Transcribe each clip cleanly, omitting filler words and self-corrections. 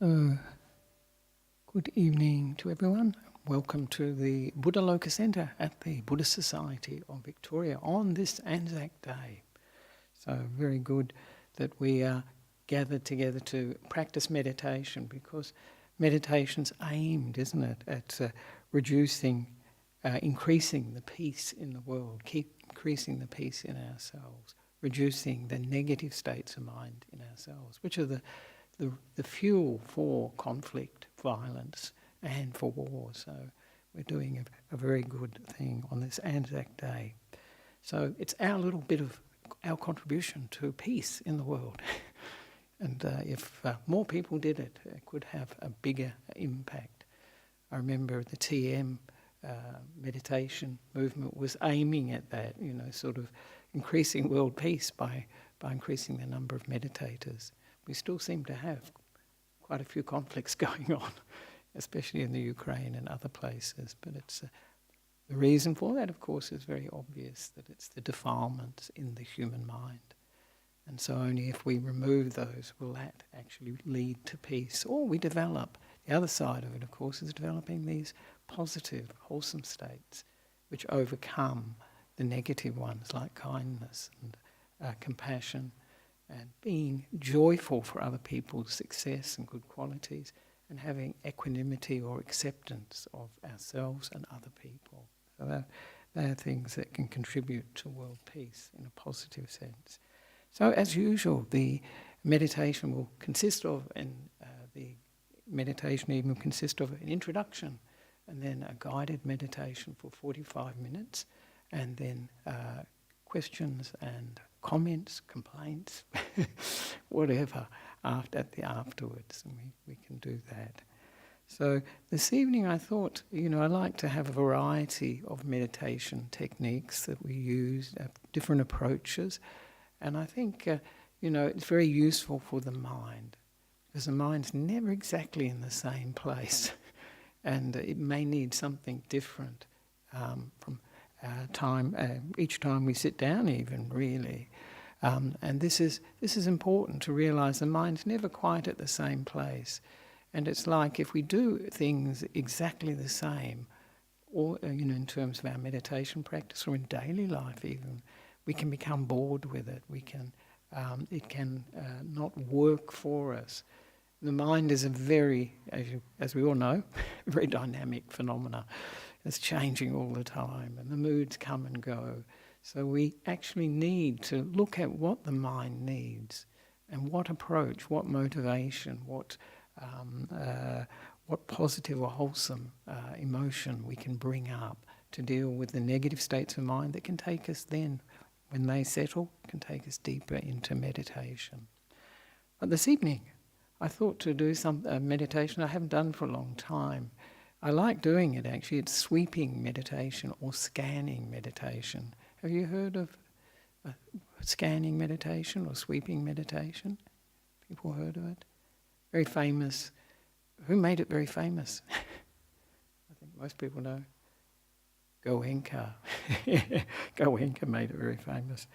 So, good evening to everyone. Welcome to the Buddha Loka Centre at the Buddhist Society of Victoria on this Anzac Day. So very good that we are gathered together to practice meditation, because meditation's aimed, isn't it, at increasing the peace in the world, increasing the peace in ourselves, reducing the negative states of mind in ourselves, which are the fuel for conflict, violence, and for war. So we're doing a very good thing on this Anzac Day. So it's our little bit of our contribution to peace in the world. And if more people did it, it could have a bigger impact. I remember the TM meditation movement was aiming at that, sort of increasing world peace by increasing the number of meditators. We still seem to have quite a few conflicts going on, especially in the Ukraine and other places. But it's the reason for that, of course, is very obvious, that it's the defilements in the human mind. And so only if we remove those will that actually lead to peace. Or we develop, the other side of it, of course, is developing these positive, wholesome states which overcome the negative ones, like kindness and compassion, and being joyful for other people's success and good qualities, and having equanimity or acceptance of ourselves and other people. So they are things that can contribute to world peace in a positive sense. So as usual, the meditation will consist of, an introduction, and then a guided meditation for 45 minutes, and then questions and comments, complaints, whatever, afterwards, and we can do that. So this evening I thought, I like to have a variety of meditation techniques that we use, different approaches, and I think, it's very useful for the mind, because the mind's never exactly in the same place, and it may need something different from each time we sit down, even, really. And this is important to realise. The mind's never quite at the same place, and it's like if we do things exactly the same, or in terms of our meditation practice or in daily life even, we can become bored with it. It can not work for us. The mind is a very, as we all know, very dynamic phenomena. It's changing all the time, and the moods come and go. So we actually need to look at what the mind needs, and what approach, what motivation, what positive or wholesome emotion we can bring up to deal with the negative states of mind that can take us then, when they settle, can take us deeper into meditation. But this evening, I thought to do some meditation I haven't done for a long time. I like doing it, actually. It's sweeping meditation or scanning meditation. Have you heard of scanning meditation or sweeping meditation? People heard of it? Very famous. Who made it very famous? I think most people know. Goenka. Goenka made it very famous.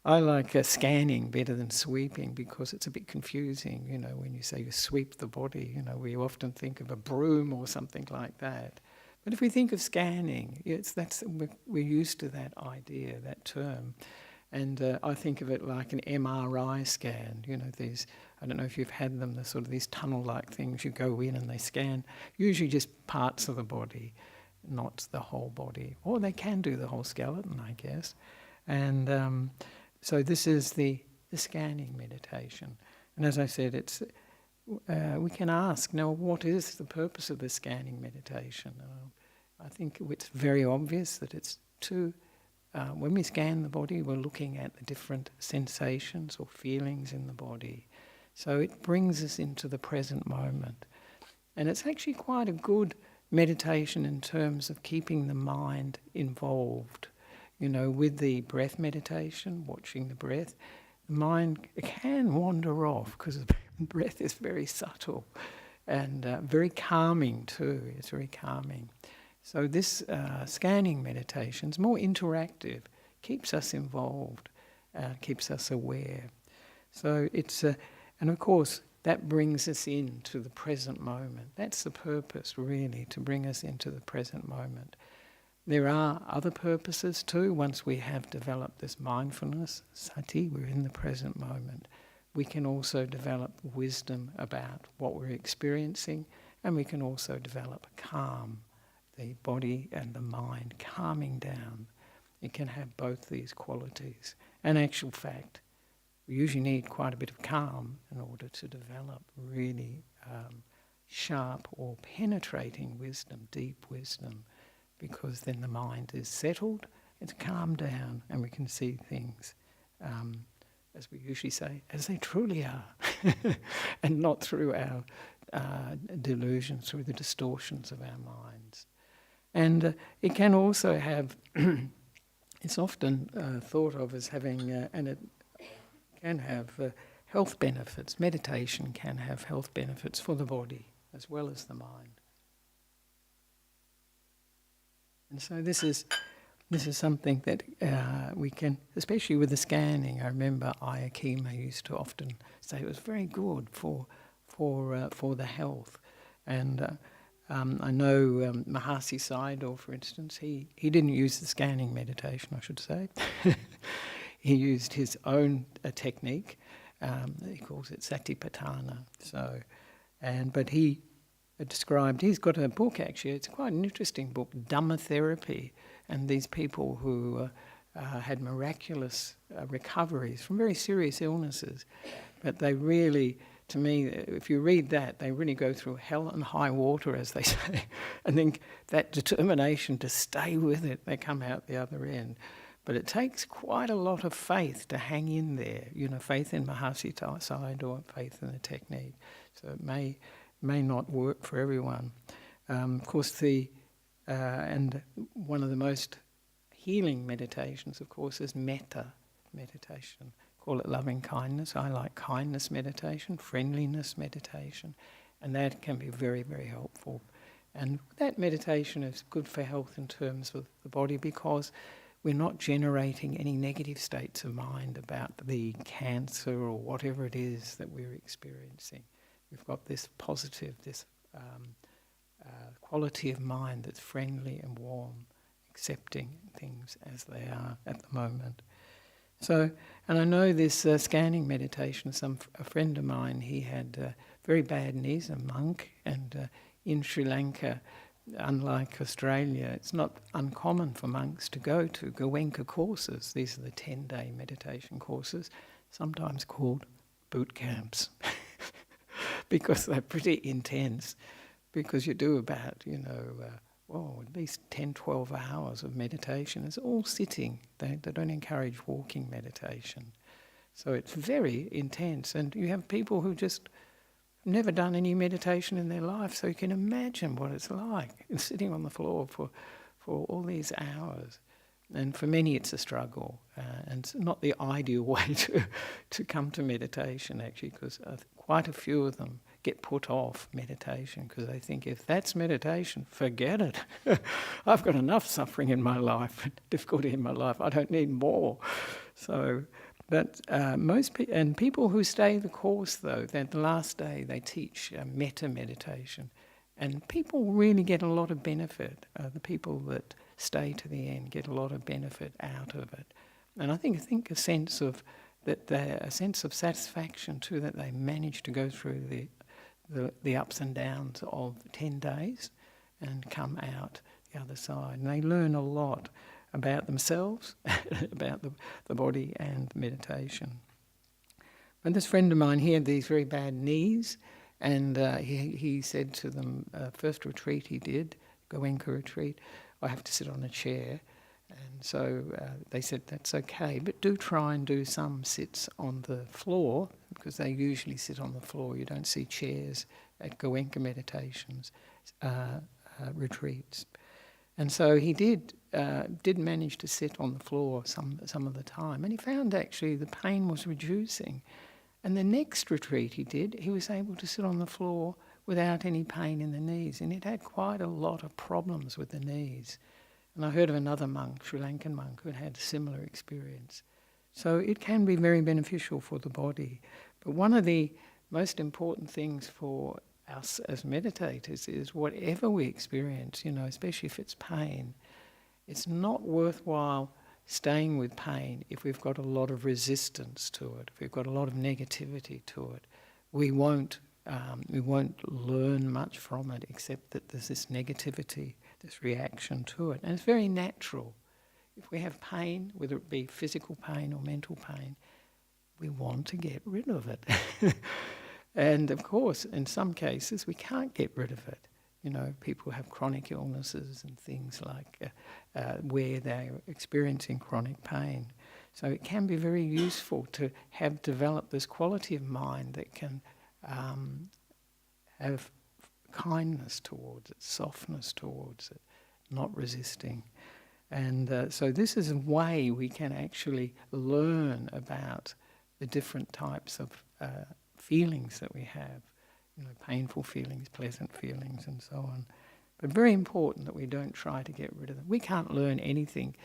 I like scanning better than sweeping, because it's a bit confusing, when you say you sweep the body, we often think of a broom or something like that. But if we think of scanning, we're used to that idea, that term. And I think of it like an MRI scan, these, I don't know if you've had them, the sort of these tunnel-like things, you go in and they scan, usually just parts of the body, not the whole body. Or they can do the whole skeleton, I guess. And so this is the scanning meditation. And as I said, it's we can ask, now, what is the purpose of the scanning meditation? I think it's very obvious that it's when we scan the body, we're looking at the different sensations or feelings in the body. So it brings us into the present moment. And it's actually quite a good meditation in terms of keeping the mind involved. With the breath meditation, watching the breath, the mind can wander off, because the breath is very subtle and very calming too. It's very calming. So this scanning meditation is more interactive, keeps us involved, keeps us aware. So it's, and of course, that brings us into the present moment. That's the purpose, really, to bring us into the present moment. There are other purposes too. Once we have developed this mindfulness, sati, we're in the present moment. We can also develop wisdom about what we're experiencing, and we can also develop calm, the body and the mind calming down. It can have both these qualities. In actual fact, we usually need quite a bit of calm in order to develop really sharp or penetrating wisdom, deep wisdom, because then the mind is settled, it's calmed down, and we can see things, as we usually say, as they truly are, and not through our delusions, through the distortions of our minds. And it can also have, it's often thought of as having, and it can have health benefits. Meditation can have health benefits for the body as well as the mind. And so this is something that we can, especially with the scanning. I remember Ayakima used to often say it was very good for the health. And I know Mahasi Sayadaw, for instance, he didn't use the scanning meditation, I should say. He used his own technique. He calls it Satipatthana. But he described, he's got a book actually, it's quite an interesting book, Dhamma Therapy, and these people who had miraculous recoveries from very serious illnesses. But they really, to me, if you read that, they really go through hell and high water, as they say, and then that determination to stay with it, they come out the other end. But it takes quite a lot of faith to hang in there, faith in Mahasi Sayadaw, faith in the technique. So it may not work for everyone. Of course, and one of the most healing meditations, of course, is metta meditation. Call it loving kindness. I like kindness meditation, friendliness meditation, and that can be very, very helpful. And that meditation is good for health in terms of the body, because we're not generating any negative states of mind about the cancer or whatever it is that we're experiencing. We've got this positive, this quality of mind that's friendly and warm, accepting things as they are at the moment. So, and I know this scanning meditation, a friend of mine, he had very bad knees, a monk, and in Sri Lanka, unlike Australia, it's not uncommon for monks to go to Goenka courses. These are the 10-day meditation courses, sometimes called boot camps, because they're pretty intense, because you do about, at least 10, 12 hours of meditation. It's all sitting. They don't encourage walking meditation. So it's very intense. And you have people who just never done any meditation in their life, so you can imagine what it's like, sitting on the floor for all these hours. And for many it's a struggle, and it's not the ideal way to come to meditation, actually, because quite a few of them get put off meditation because they think, if that's meditation, forget it. I've got enough suffering in my life, difficulty in my life, I don't need more. So, but people who stay the course, though, that the last day they teach metta meditation, and people really get a lot of benefit. The people that stay to the end get a lot of benefit out of it, and I think a sense of satisfaction too, that they manage to go through the ups and downs of 10 days and come out the other side, and they learn a lot about themselves, about the body and meditation. And this friend of mine, he had these very bad knees, and he said to them, first retreat he did, Goenka retreat, I have to sit on a chair. And so they said, that's okay, but do try and do some sits on the floor, because they usually sit on the floor. You don't see chairs at Goenka meditations, retreats. And so he did manage to sit on the floor some of the time, and he found actually the pain was reducing. And the next retreat he did, he was able to sit on the floor without any pain in the knees, and he'd had quite a lot of problems with the knees. And I heard of another monk, Sri Lankan monk, who had a similar experience. So it can be very beneficial for the body. But one of the most important things for us as meditators is whatever we experience, especially if it's pain, it's not worthwhile staying with pain if we've got a lot of resistance to it, if we've got a lot of negativity to it. We won't learn much from it, except that there's this negativity, this reaction to it. And it's very natural. If we have pain, whether it be physical pain or mental pain, we want to get rid of it. And of course, in some cases, we can't get rid of it. People have chronic illnesses and things like where they're experiencing chronic pain. So it can be very useful to have developed this quality of mind that can have kindness towards it, softness towards it, not resisting. And so this is a way we can actually learn about the different types of feelings that we have, painful feelings, pleasant feelings, and so on. But very important that we don't try to get rid of them. We can't learn anything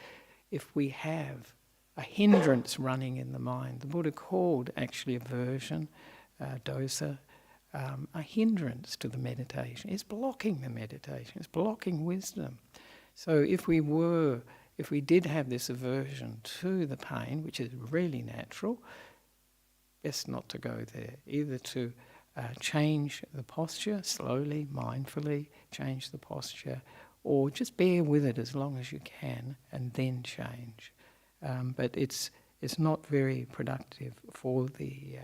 if we have a hindrance running in the mind. The Buddha called actually aversion, dosa, a hindrance to the meditation. It's blocking the meditation. It's blocking wisdom. So if we did have this aversion to the pain, which is really natural, best not to go there. Either to change the posture slowly, mindfully, change the posture, or just bear with it as long as you can and then change. But it's not very productive for the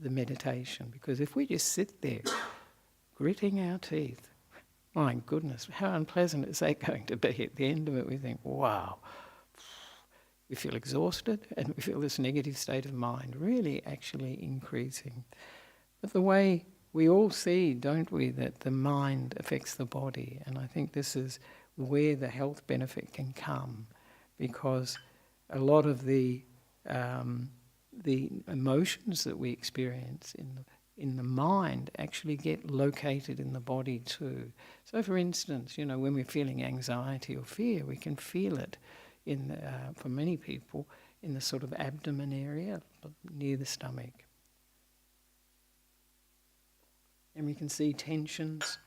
meditation, because if we just sit there gritting our teeth, my goodness, how unpleasant is that going to be? At the end of it, we think, wow. We feel exhausted and we feel this negative state of mind really actually increasing. But the way we all see, don't we, that the mind affects the body, and I think this is where the health benefit can come, because a lot of the emotions that we experience in the mind actually get located in the body too. So for instance, when we're feeling anxiety or fear, we can feel it for many people in the sort of abdomen area near the stomach. And we can see tensions,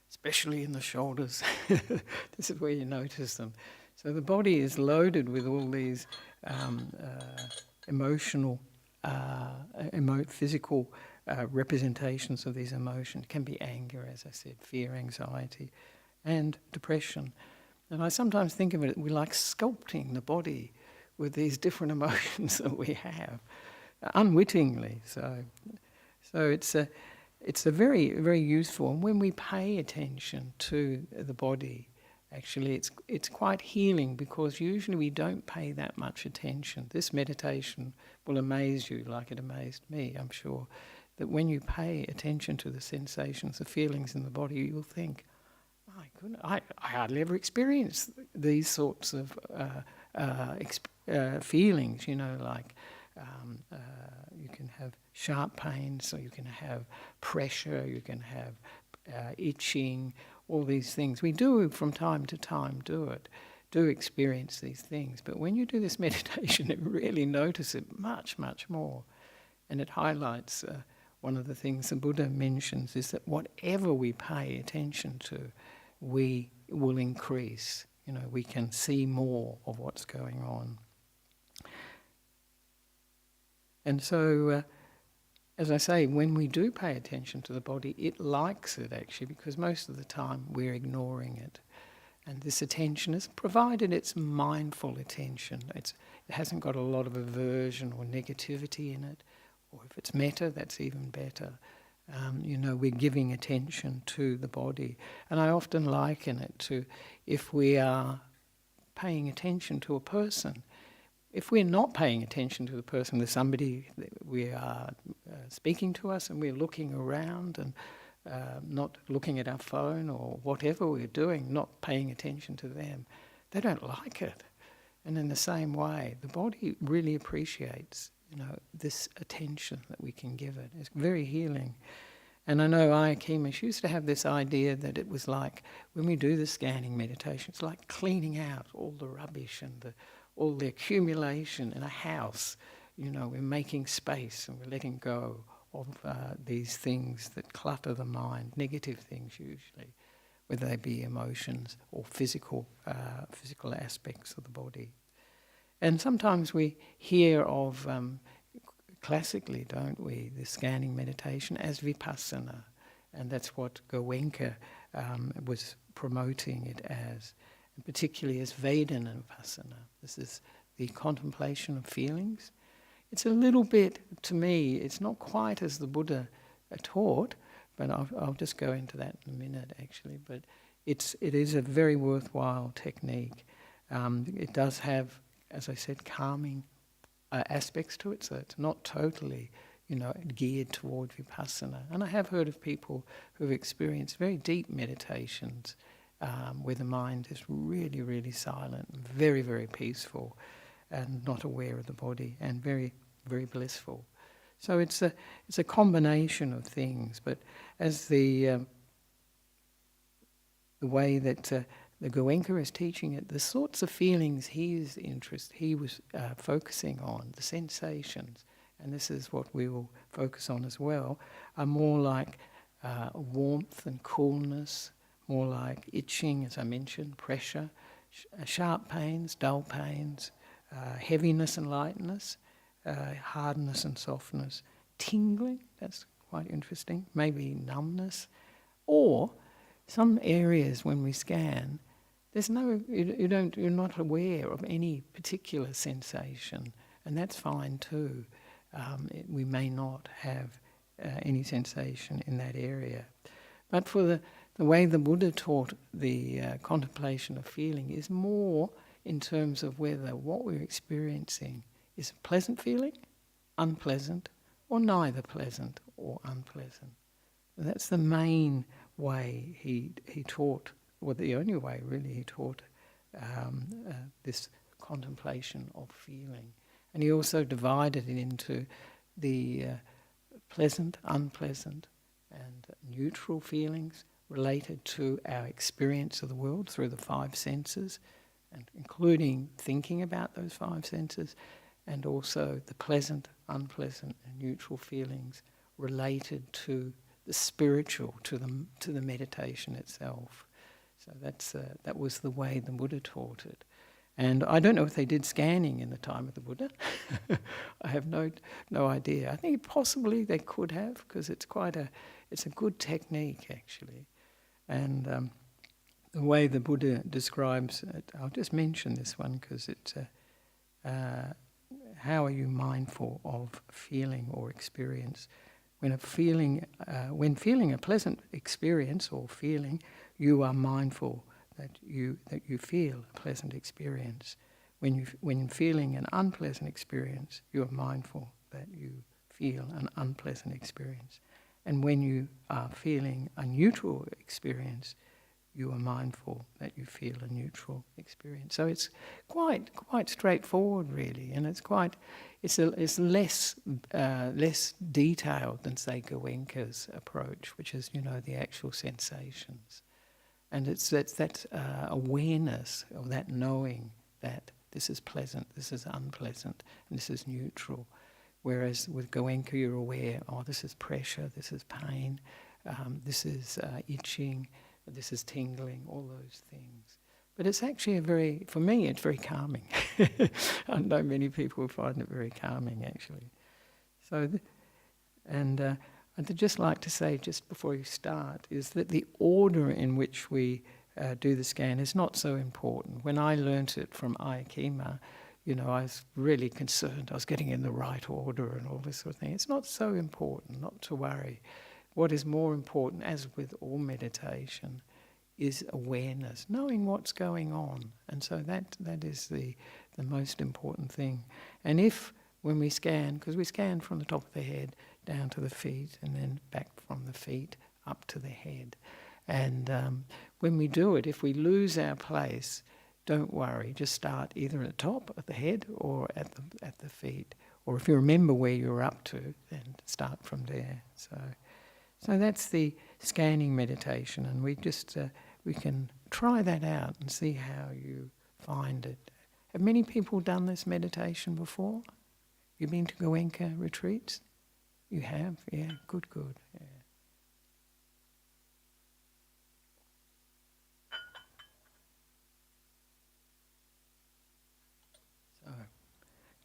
especially in the shoulders. This is where you notice them. So the body is loaded with all these emotional, physical representations of these emotions. It can be anger, as I said, fear, anxiety, and depression. And I sometimes think of it, we're like sculpting the body with these different emotions that we have, unwittingly. So it's a very, very useful. And when we pay attention to the body, actually it's quite healing, because usually we don't pay that much attention. This meditation will amaze you, like it amazed me, I'm sure, that when you pay attention to the sensations, the feelings in the body, you'll think, my goodness, I hardly ever experience these sorts of feelings, like you can have sharp pain, so you can have pressure, you can have itching, all these things. We do from time to time do experience these things, but when you do this meditation, you really notice it much, much more. And it highlights one of the things the Buddha mentions is that whatever we pay attention to, we will increase. We can see more of what's going on. And so, as I say, when we do pay attention to the body, it likes it actually, because most of the time we're ignoring it. And this attention is, provided it's mindful attention, it hasn't got a lot of aversion or negativity in it, or if it's metta, that's even better. We're giving attention to the body. And I often liken it to, if we are paying attention to a person, if we're not paying attention to the person, there's somebody that we are speaking to us and we're looking around and not looking at our phone or whatever we're doing, not paying attention to them, they don't like it. And in the same way, the body really appreciates, this attention that we can give it. It's very healing. And I know Ayakema, she used to have this idea that it was like, when we do the scanning meditation, it's like cleaning out all the rubbish and all the accumulation in a house. We're making space and we're letting go these things that clutter the mind, negative things usually, whether they be emotions or physical aspects of the body. And sometimes we hear of, classically, don't we, the scanning meditation as vipassana, and that's what Goenka was promoting it as, and particularly as Vedana vipassana. This is the contemplation of feelings. It's a little bit, to me, it's not quite as the Buddha taught, but I'll just go into that in a minute actually, but it is a very worthwhile technique. It does have, as I said, calming aspects to it, so it's not totally, geared toward vipassana. And I have heard of people who've experienced very deep meditations where the mind is really, really silent, very, very peaceful, and not aware of the body, and very, very blissful. So it's a combination of things. But as the way that the Goenka is teaching it, the sorts of feelings he was focusing on, the sensations, and this is what we will focus on as well, are more like warmth and coolness, more like itching, as I mentioned, pressure, sharp pains, dull pains, heaviness and lightness, hardness and softness, tingling, that's quite interesting, maybe numbness, or some areas when we scan, you're not aware of any particular sensation, and that's fine too. We may not have any sensation in that area. But for the way the Buddha taught the contemplation of feeling is more in terms of whether what we're experiencing is a pleasant feeling, unpleasant, or neither pleasant or unpleasant. And that's the main way he taught, or the only way really he taught this contemplation of feeling. And he also divided it into the pleasant, unpleasant, and neutral feelings related to our experience of the world through the five senses, and including thinking about those five senses, and also the pleasant, unpleasant, and neutral feelings related to the spiritual, to the meditation itself. So that was the way the Buddha taught it. And I don't know if they did scanning in the time of the Buddha. I have no idea. I think possibly they could have, because it's a good technique actually. And the way the Buddha describes it, I'll just mention this one because it's how are you mindful of feeling or experience? When feeling a pleasant experience or feeling, you are mindful that you feel a pleasant experience. When feeling an unpleasant experience, you are mindful that you feel an unpleasant experience. And when you are feeling a neutral experience, you are mindful that you feel a neutral experience. So it's quite straightforward, really, and it's less detailed than, say, Goenka's approach, which is the actual sensations, and it's that awareness of that knowing that this is pleasant, this is unpleasant, and this is neutral. Whereas with Goenka, you're aware, this is pressure, this is pain, this is itching, this is tingling, all those things. But it's actually for me, it's very calming. I know many people find it very calming, actually. So, I'd just like to say, just before you start, is that the order in which we do the scan is not so important. When I learnt it from Ayakema, I was really concerned I was getting in the right order and all this sort of thing. It's not so important, not to worry. What is more important, as with all meditation, is awareness, knowing what's going on. And so that is the most important thing. And when we scan, because we scan from the top of the head down to the feet and then back from the feet up to the head. And when we do it, if we lose our place, don't worry, just start either at the top of the head or at the feet. Or if you remember where you're up to, then start from there. So that's the scanning meditation, and we can try that out and see how you find it. Have many people done this meditation before? You been to Goenka retreats? You have? Yeah, good, yeah. So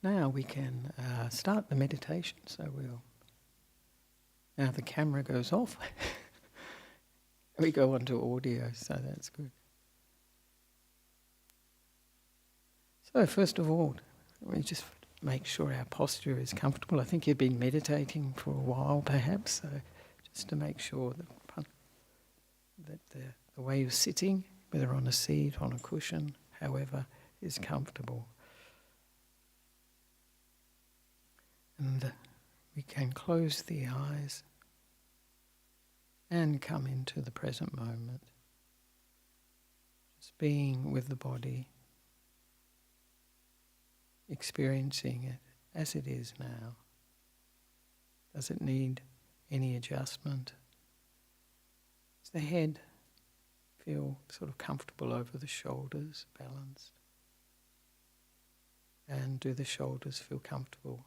now we can start the meditation. So now the camera goes off. We go on to audio, so that's good. So first of all, we just make sure our posture is comfortable. I think you've been meditating for a while perhaps, so just to make sure that the way you're sitting, whether on a seat, on a cushion, however, is comfortable. And we can close the eyes and come into the present moment. Just being with the body, experiencing it as it is now. Does it need any adjustment? Does the head feel sort of comfortable over the shoulders, balanced? And do the shoulders feel comfortable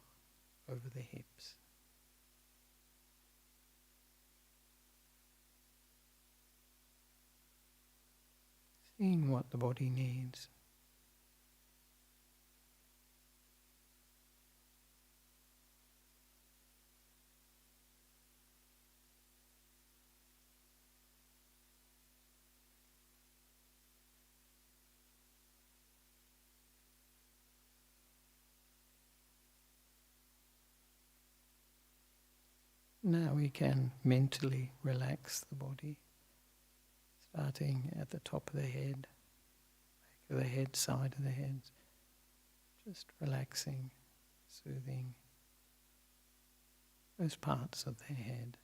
over the hips? Seeing what the body needs. Now we can mentally relax the body, starting at the top of the head, back of the head, side of the head, just relaxing, soothing those parts of the head.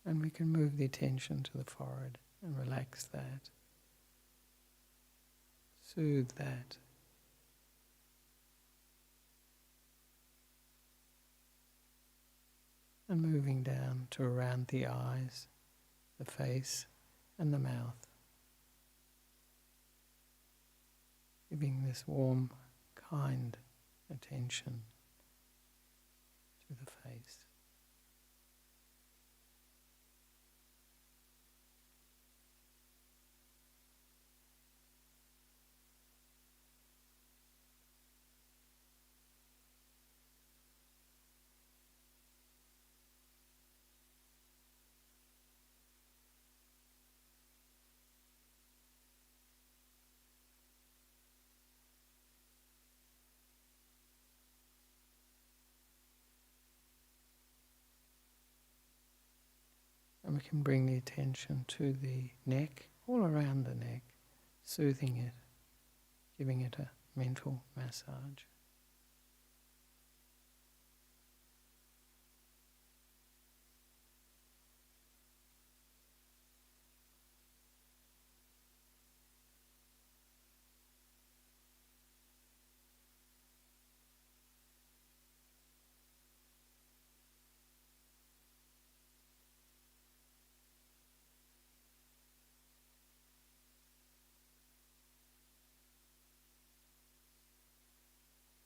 And we can move the attention to the forehead and relax that, soothe that. And moving down to around the eyes, the face and the mouth. Giving this warm, kind attention to the face. And we can bring the attention to the neck, all around the neck, soothing it, giving it a mental massage.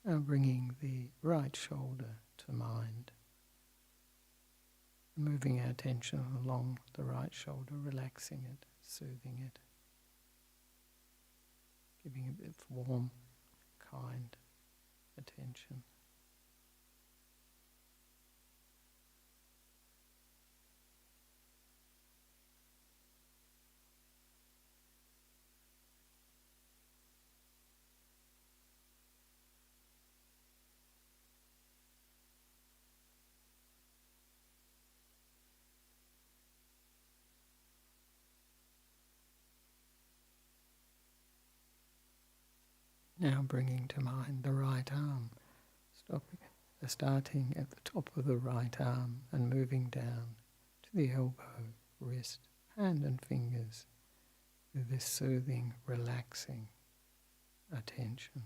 Now bringing the right shoulder to mind, moving our attention along the right shoulder, relaxing it, soothing it, giving it warm, kind attention. Now bringing to mind the right arm, starting at the top of the right arm and moving down to the elbow, wrist, hand and fingers with this soothing, relaxing attention.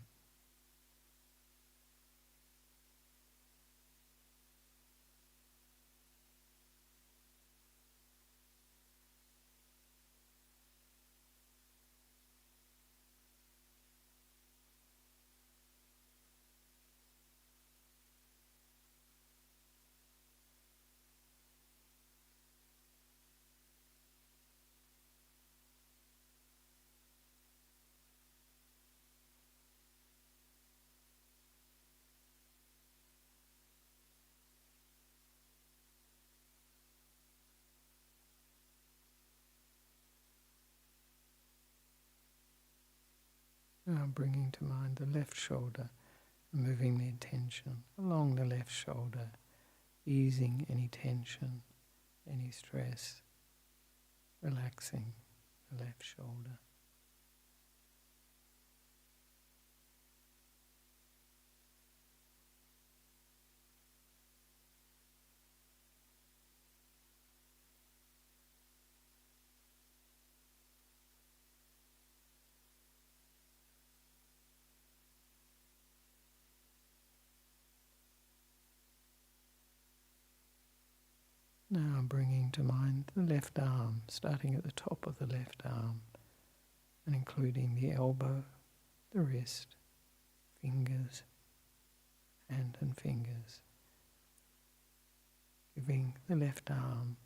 Now bringing to mind the left shoulder, moving the attention along the left shoulder, easing any tension, any stress, relaxing the left shoulder. Now bringing to mind the left arm, starting at the top of the left arm and including the elbow, the wrist, fingers, hand and fingers. Giving the left arm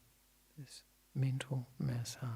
this mental massage.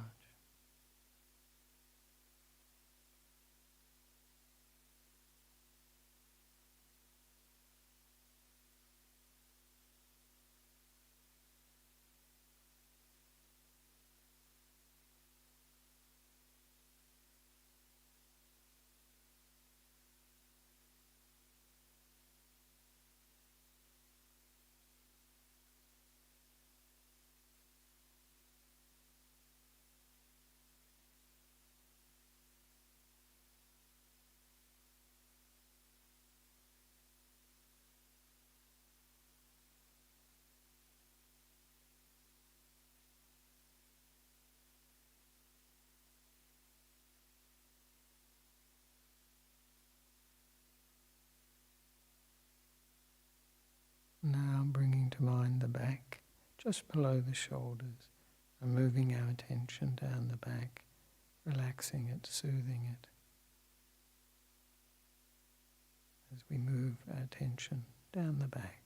Now bringing to mind the back, just below the shoulders, and moving our attention down the back, relaxing it, soothing it. As we move our attention down the back.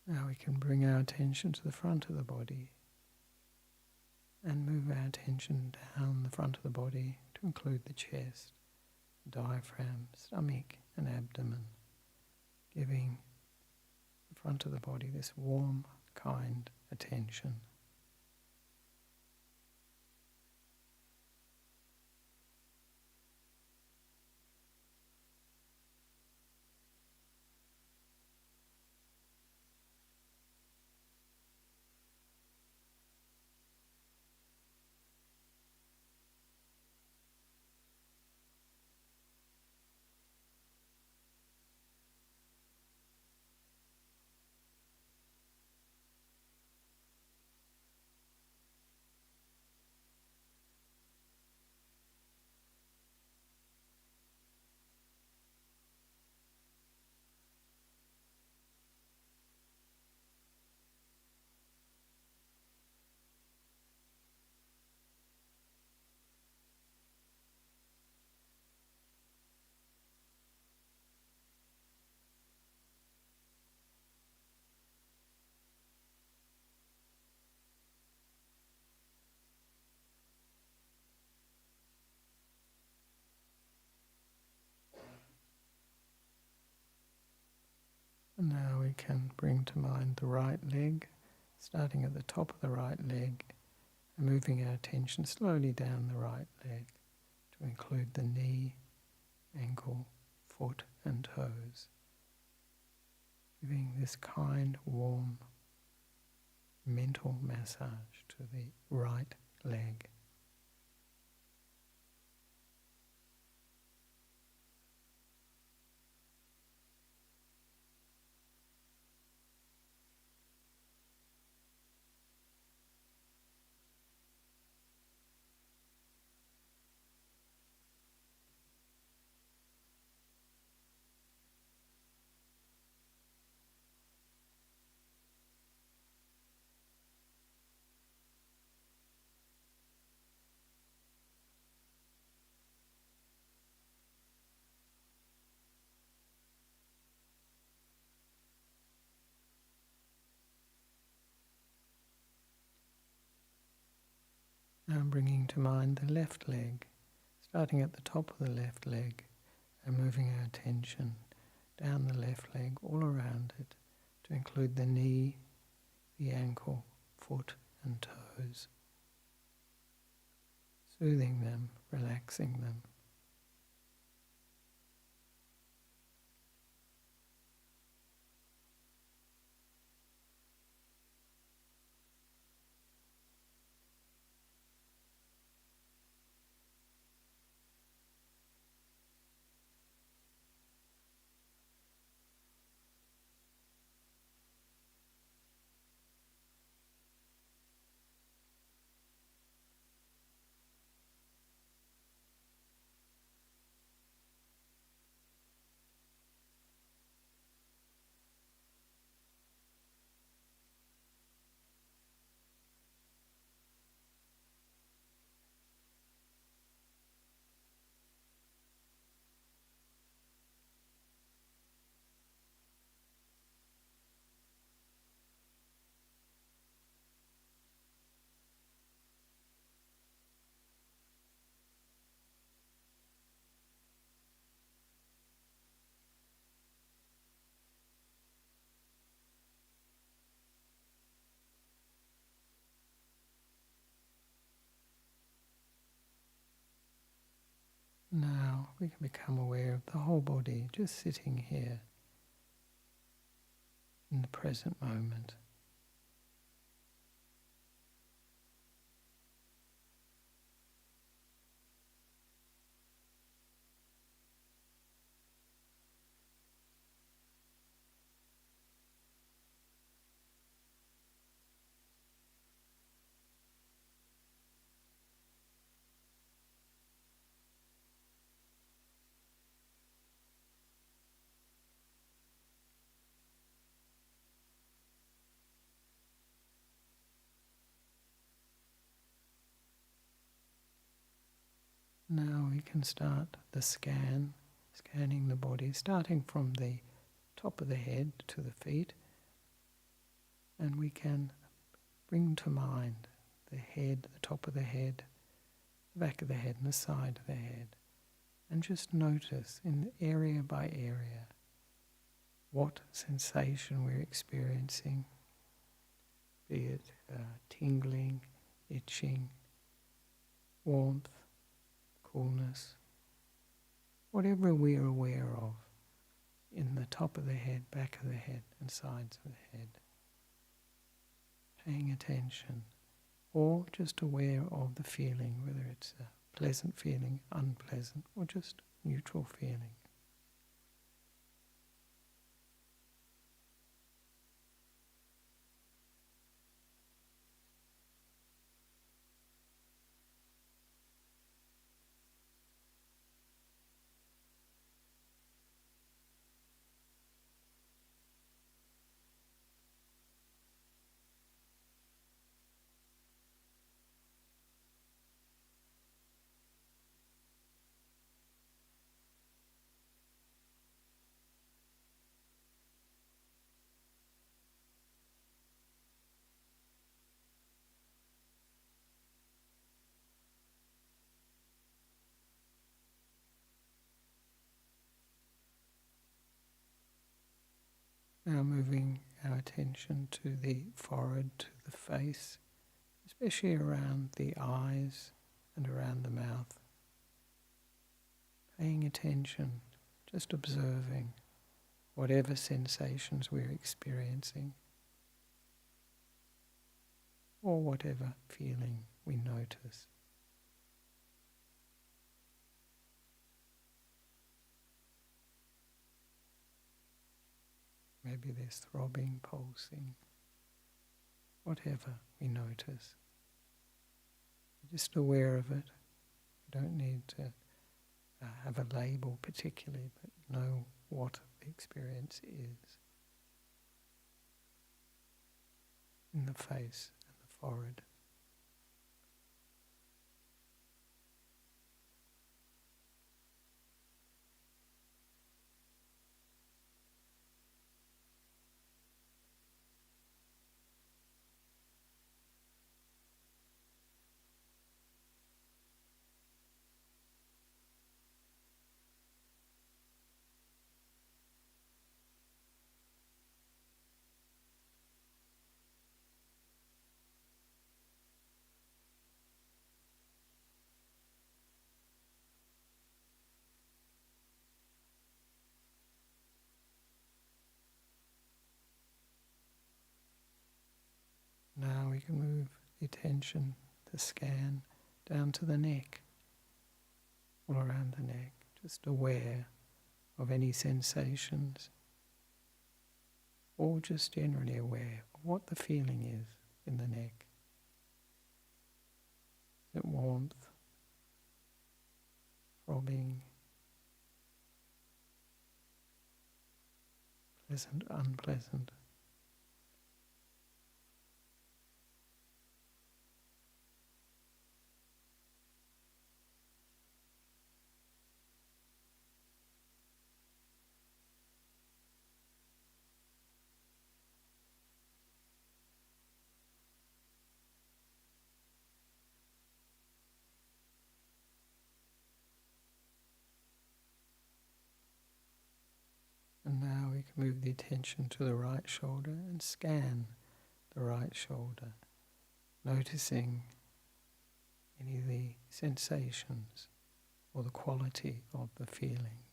Now we can bring our attention to the front of the body and move our attention down the front of the body to include the chest, diaphragm, stomach and abdomen, giving the front of the body this warm, kind attention. And now we can bring to mind the right leg, starting at the top of the right leg and moving our attention slowly down the right leg to include the knee, ankle, foot and toes. Giving this kind, warm, mental massage to the right leg. Now bringing to mind the left leg, starting at the top of the left leg and moving our attention down the left leg, all around it, to include the knee, the ankle, foot and toes. Soothing them, relaxing them. Now we can become aware of the whole body just sitting here in the present moment. Now we can start the scanning the body, starting from the top of the head to the feet, and we can bring to mind the head, the top of the head, the back of the head and the side of the head, and just notice in area by area what sensation we're experiencing, be it tingling, itching, warmth, coolness, whatever we are aware of in the top of the head, back of the head and sides of the head. Paying attention, or just aware of the feeling, whether it's a pleasant feeling, unpleasant, or just neutral feeling. Now moving our attention to the forehead, to the face, especially around the eyes and around the mouth. Paying attention, just observing whatever sensations we're experiencing or whatever feeling we notice. Maybe there's throbbing, pulsing, whatever we notice. We're just aware of it. We don't need to have a label particularly, but know what the experience is in the face and the forehead. we can move the attention, the scan, down to the neck, all around the neck, just aware of any sensations, or just generally aware of what the feeling is in the neck. Is it warmth, throbbing, pleasant, unpleasant? And now we can move the attention to the right shoulder and scan the right shoulder, noticing any of the sensations or the quality of the feeling.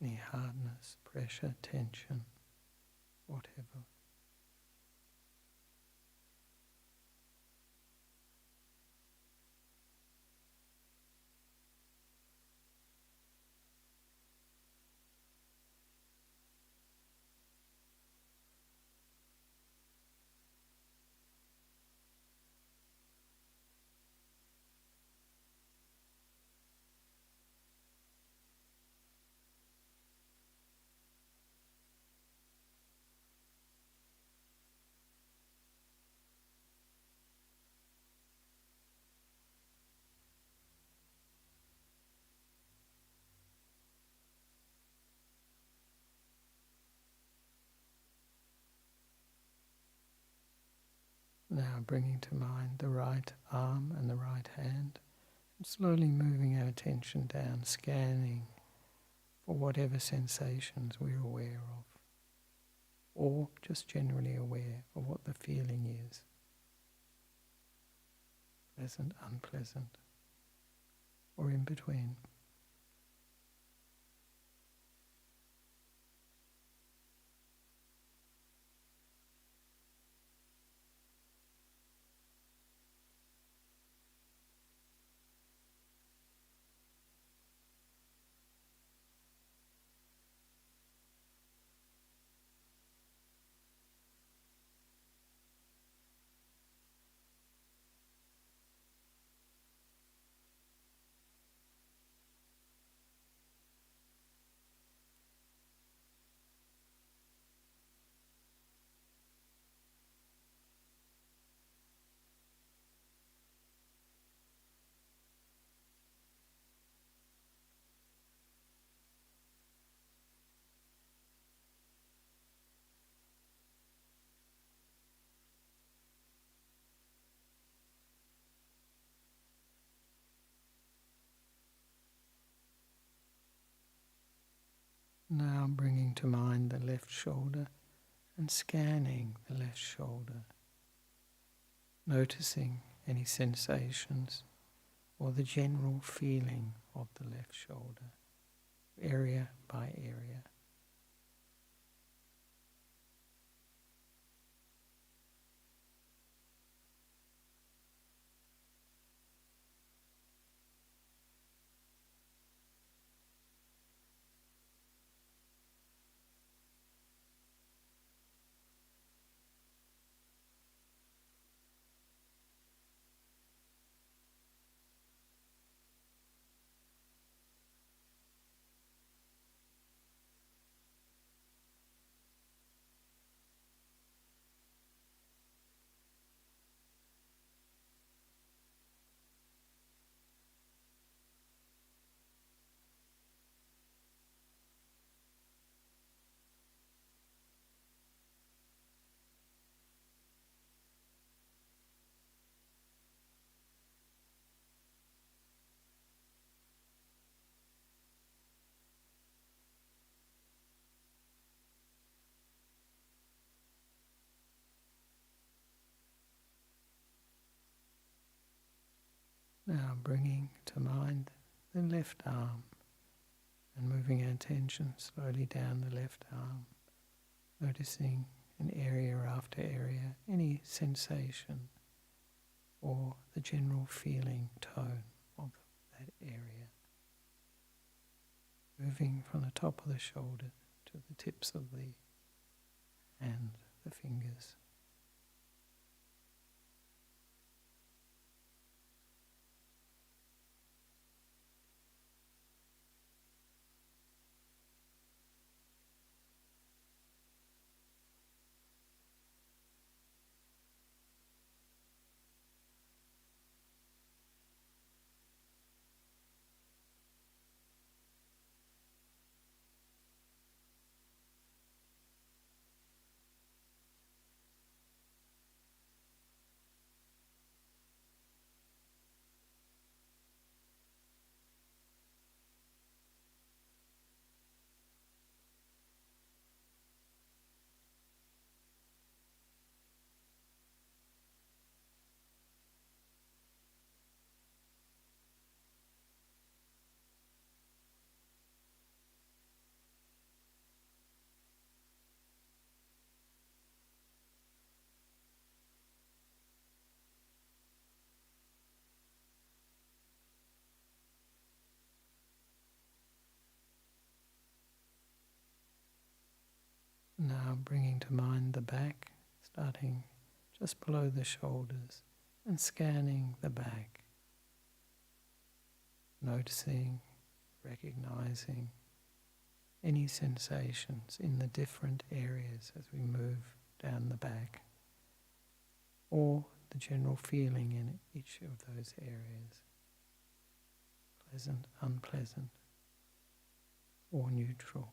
Any hardness, pressure, tension, whatever. Now bringing to mind the right arm and the right hand, and slowly moving our attention down, scanning for whatever sensations we're aware of, or just generally aware of what the feeling is. Pleasant, unpleasant, or in between. Now bringing to mind the left shoulder and scanning the left shoulder, noticing any sensations or the general feeling of the left shoulder, area by area. Now bringing to mind the left arm and moving our attention slowly down the left arm, noticing an area after area, any sensation or the general feeling tone of that area. Moving from the top of the shoulder to the tips of the hand, the fingers. Now bringing to mind the back, starting just below the shoulders and scanning the back, noticing, recognizing any sensations in the different areas as we move down the back, or the general feeling in each of those areas, pleasant, unpleasant, or neutral.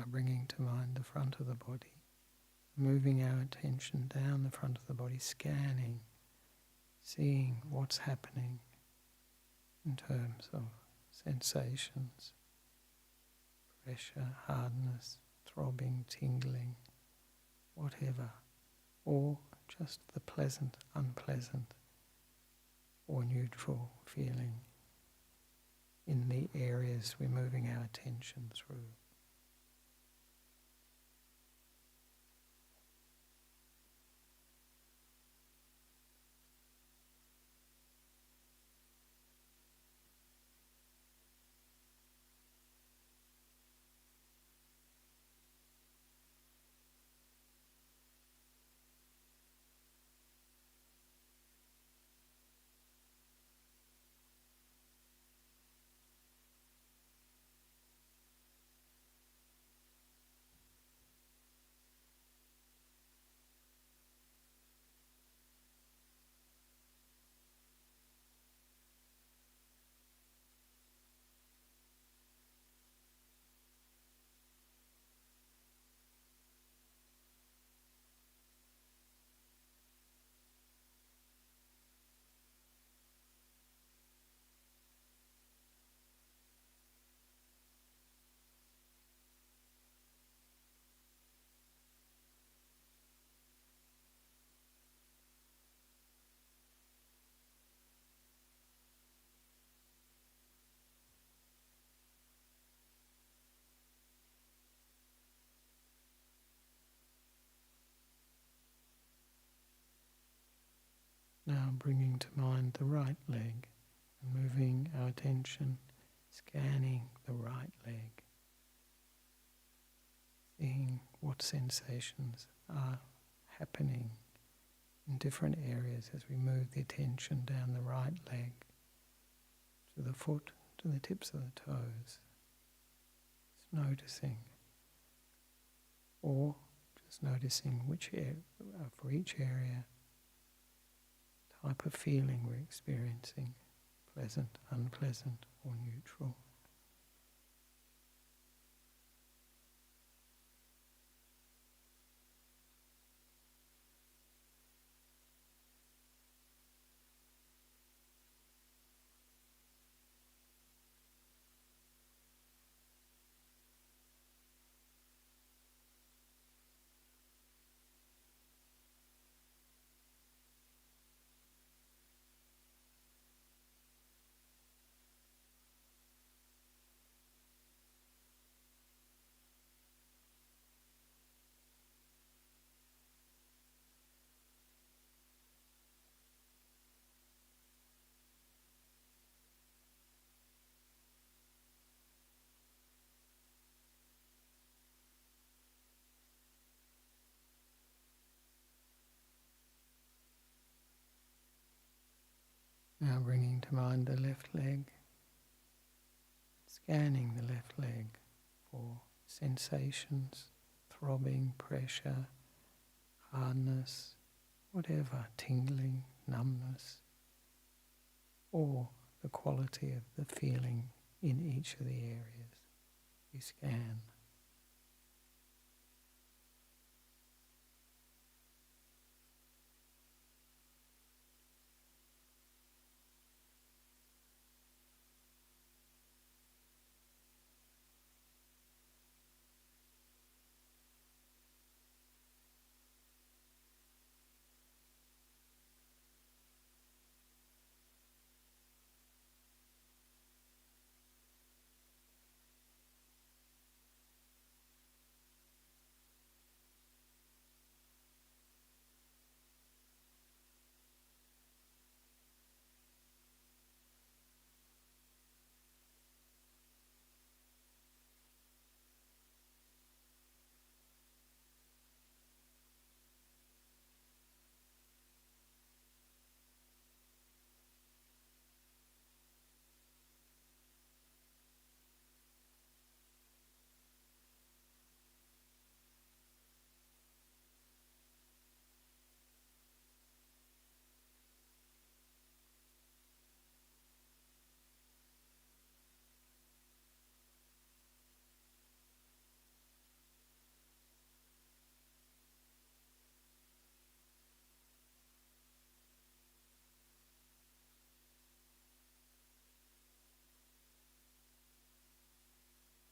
Bringing to mind the front of the body, moving our attention down the front of the body, scanning, seeing what's happening in terms of sensations, pressure, hardness, throbbing, tingling, whatever, or just the pleasant, unpleasant, or neutral feeling in the areas we're moving our attention through. Now bringing to mind the right leg and moving our attention, Scanning the right leg, seeing what sensations are happening in different areas as we move the attention down the right leg to the foot, to the tips of the toes. Just noticing, or just noticing which area, for each area, type of feeling we're experiencing, pleasant, unpleasant, or neutral. Now bringing to mind the left leg, scanning the left leg for sensations, throbbing, pressure, hardness, whatever, tingling, numbness, or the quality of the feeling in each of the areas we scan.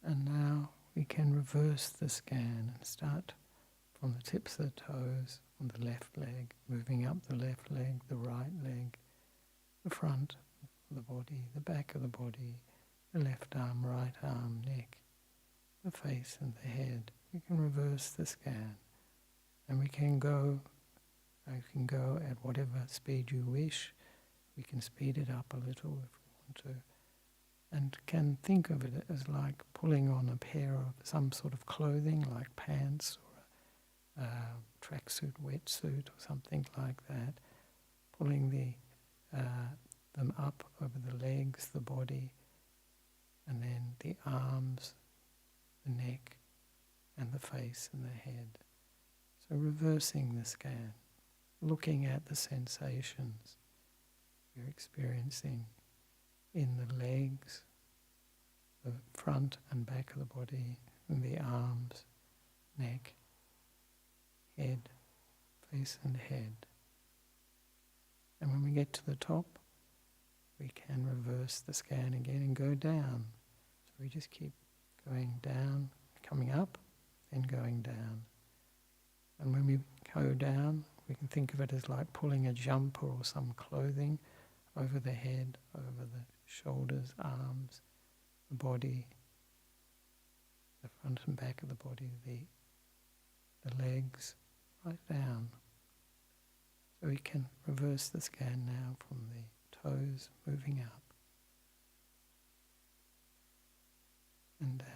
And now we can reverse the scan and start from the tips of the toes on the left leg, moving up the left leg, the right leg, the front of the body, the back of the body, the left arm, right arm, neck, the face and the head. We can reverse the scan, and we can go at whatever speed you wish. We can speed it up a little if we want to, and can think of it as like pulling on a pair of some sort of clothing, like pants or a tracksuit, wetsuit or something like that, pulling them up over the legs, the body, and then the arms, the neck, and the face and the head. So reversing the scan, looking at the sensations you're experiencing in the legs, the front and back of the body, and the arms, neck, head, face and head. And when we get to the top, we can reverse the scan again and go down. So we just keep going down, coming up, then going down. And when we go down, we can think of it as like pulling a jumper or some clothing over the head, over the shoulders, arms, the body, the front and back of the body, the legs, right down. So we can reverse the scan now from the toes moving up. and down.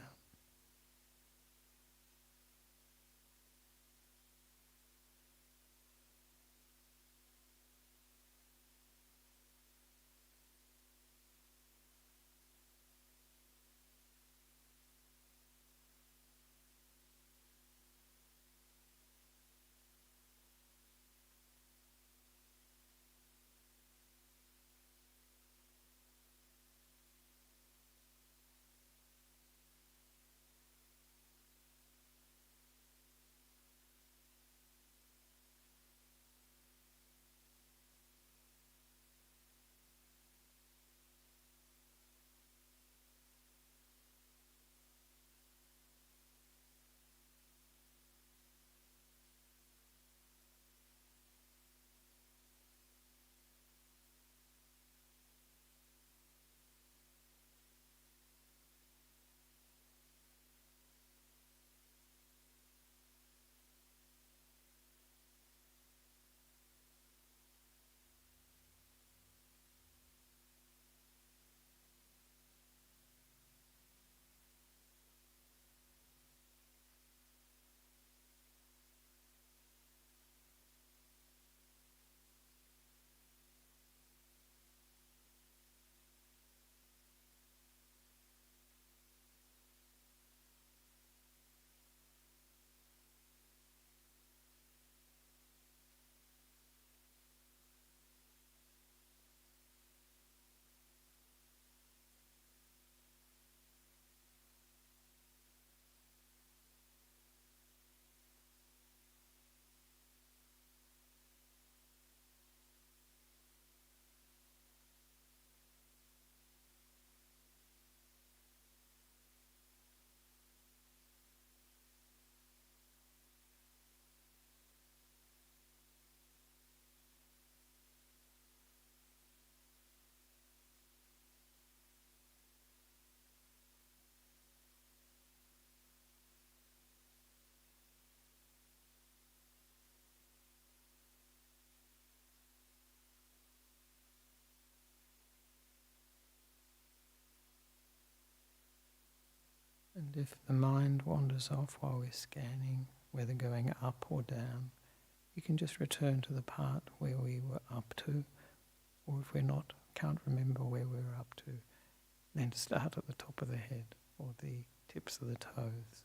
And if the mind wanders off while we're scanning, whether going up or down, you can just return to the part where we were up to, or if we're not, can't remember where we were up to, then start at the top of the head or the tips of the toes.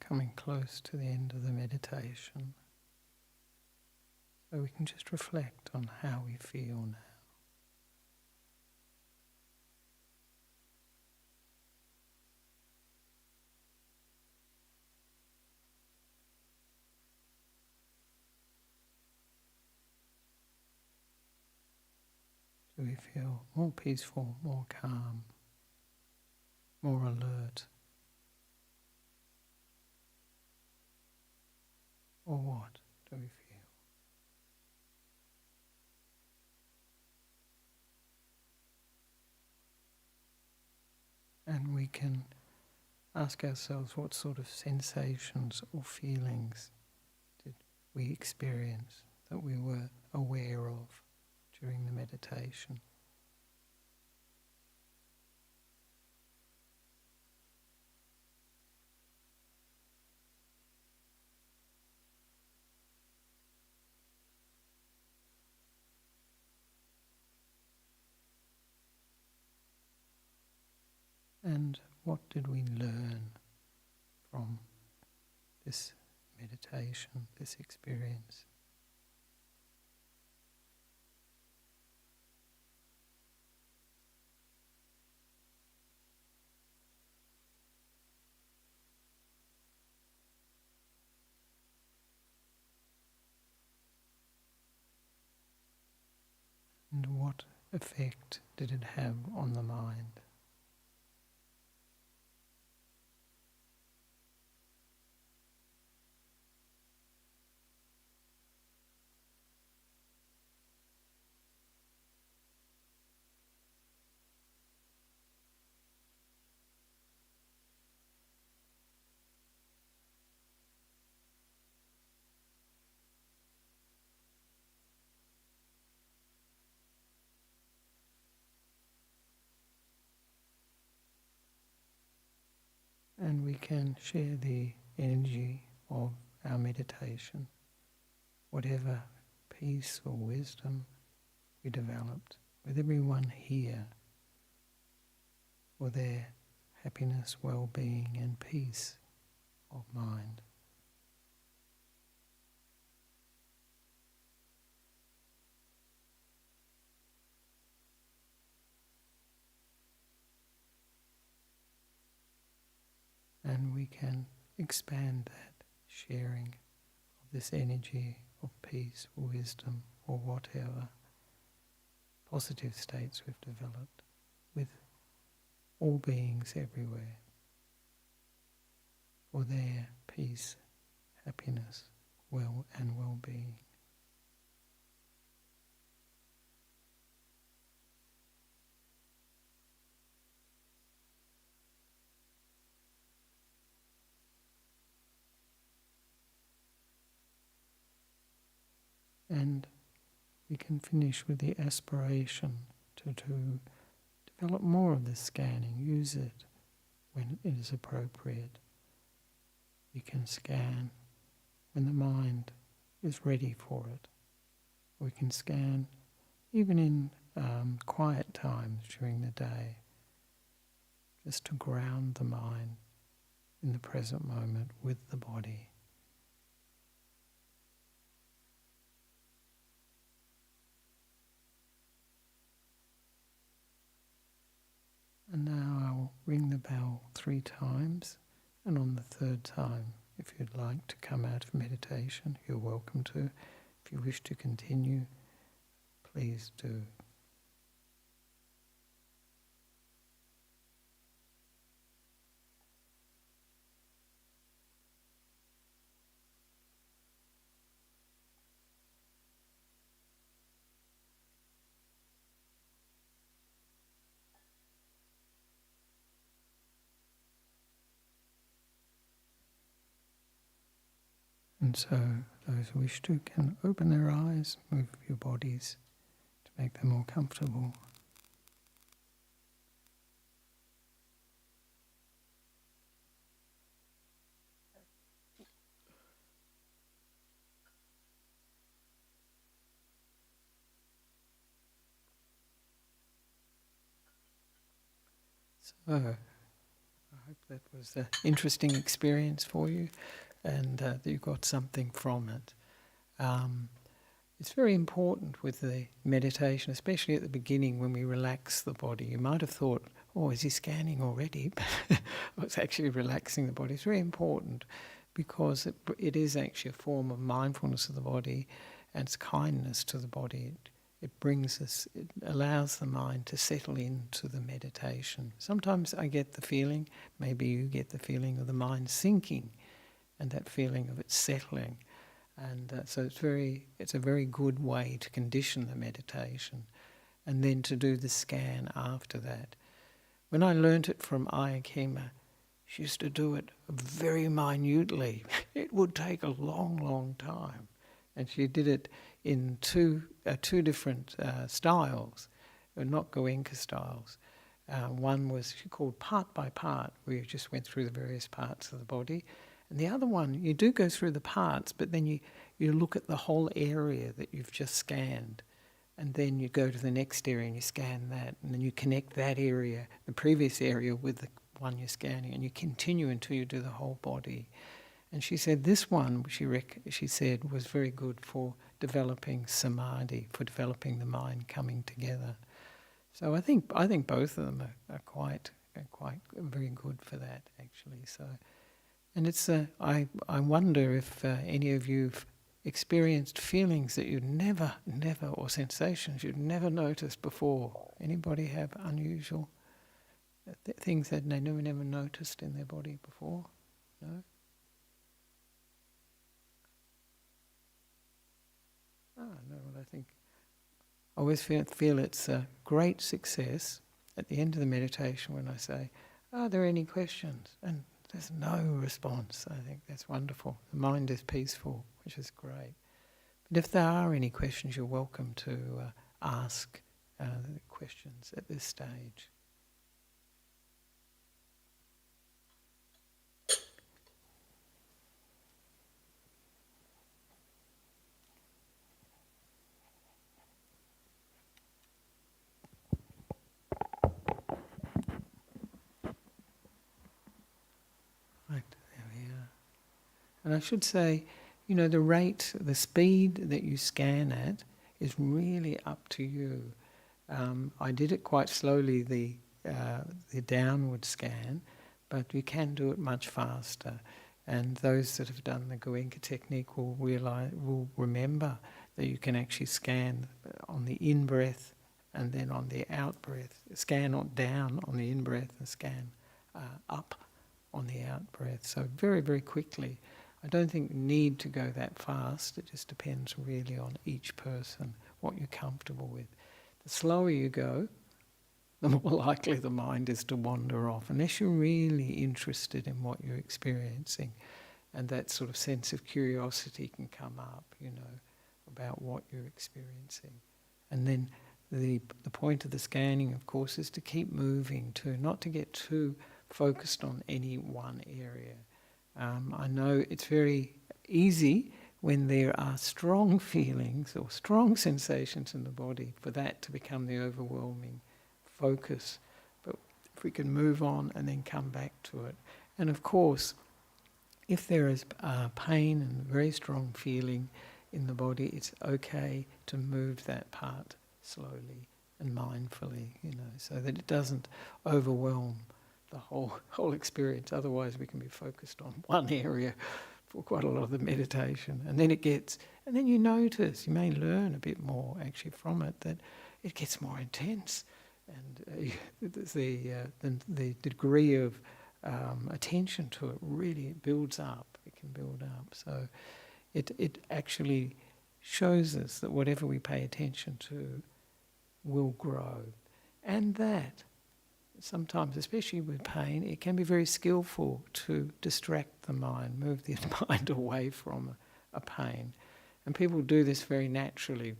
coming close to the end of the meditation. So we can just reflect on how we feel now. Do we feel more peaceful, more calm, more alert? Or what do we feel? And we can ask ourselves what sort of sensations or feelings did we experience that we were aware of during the meditation. And what did we learn from this meditation, this experience? And what effect did it have on the mind? And we can share the energy of our meditation, whatever peace or wisdom we developed, with everyone here for their happiness, well-being and peace of mind. And we can expand that sharing of this energy of peace, wisdom, or whatever positive states we've developed with all beings everywhere for their peace, happiness, well-being. And we can finish with the aspiration to develop more of this scanning, use it when it is appropriate. We can scan when the mind is ready for it. We can scan even in quiet times during the day, just to ground the mind in the present moment with the body. And now I'll ring the bell 3 times, and on the 3rd time, if you'd like to come out of meditation, you're welcome to. If you wish to continue, please do. And so those who wish to can open their eyes, move your bodies to make them more comfortable. So, I hope that was an interesting experience for you, and that you got something from it. It's very important with the meditation, especially at the beginning when we relax the body. You might have thought, oh, is he scanning already? It's actually relaxing the body. It's very important because it is actually a form of mindfulness of the body, and it's kindness to the body. It allows the mind to settle into the meditation. Sometimes I get the feeling, maybe you get the feeling of the mind sinking, and that feeling of it settling. And so it's a very good way to condition the meditation, and then to do the scan after that. When I learnt it from Ayya Khema, she used to do it very minutely. It would take a long, long time. And she did it in two different styles, not Goenka styles. One was she called part by part, where you just went through the various parts of the body. And the other one, you do go through the parts, but then you look at the whole area that you've just scanned. And then you go to the next area and you scan that. And then you connect that area, the previous area, with the one you're scanning. And you continue until you do the whole body. And she said this one, she said, was very good for developing samadhi, for developing the mind coming together. So I think both of them are quite very good for that, actually. So. And it's I wonder if any of you've experienced feelings that you'd never, or sensations you'd never noticed before. Anybody have unusual things that they never noticed in their body before? No? No, well, I think I always feel it's a great success at the end of the meditation when I say, are there any questions? And there's no response. I think that's wonderful. The mind is peaceful, which is great. But if there are any questions, you're welcome to ask the questions at this stage. Right, there we are. And I should say, the speed that you scan at is really up to you. I did it quite slowly, the downward scan, but you can do it much faster. And those that have done the Goenka technique will remember that you can actually scan on the in-breath and then on the out-breath. Scan down on the in-breath and scan up on the out-breath. So very, very quickly. I don't think you need to go that fast. It just depends really on each person, what you're comfortable with. The slower you go, the more likely the mind is to wander off, unless you're really interested in what you're experiencing. And that sort of sense of curiosity can come up, about what you're experiencing. And then the point of the scanning, of course, is to keep moving too, not to get too focused on any one area. I know it's very easy when there are strong feelings or strong sensations in the body for that to become the overwhelming focus. But if we can move on and then come back to it. And of course, if there is pain and very strong feeling in the body, it's okay to move that part slowly and mindfully, so that it doesn't overwhelm the whole experience. Otherwise we can be focused on one area for quite a lot of the meditation, and then you notice, you may learn a bit more actually from it, that it gets more intense, and the degree of attention to it really builds up. It can build up. So it actually shows us that whatever we pay attention to will grow, and that sometimes, especially with pain, it can be very skillful to distract the mind, move the mind away from a pain. And people do this very naturally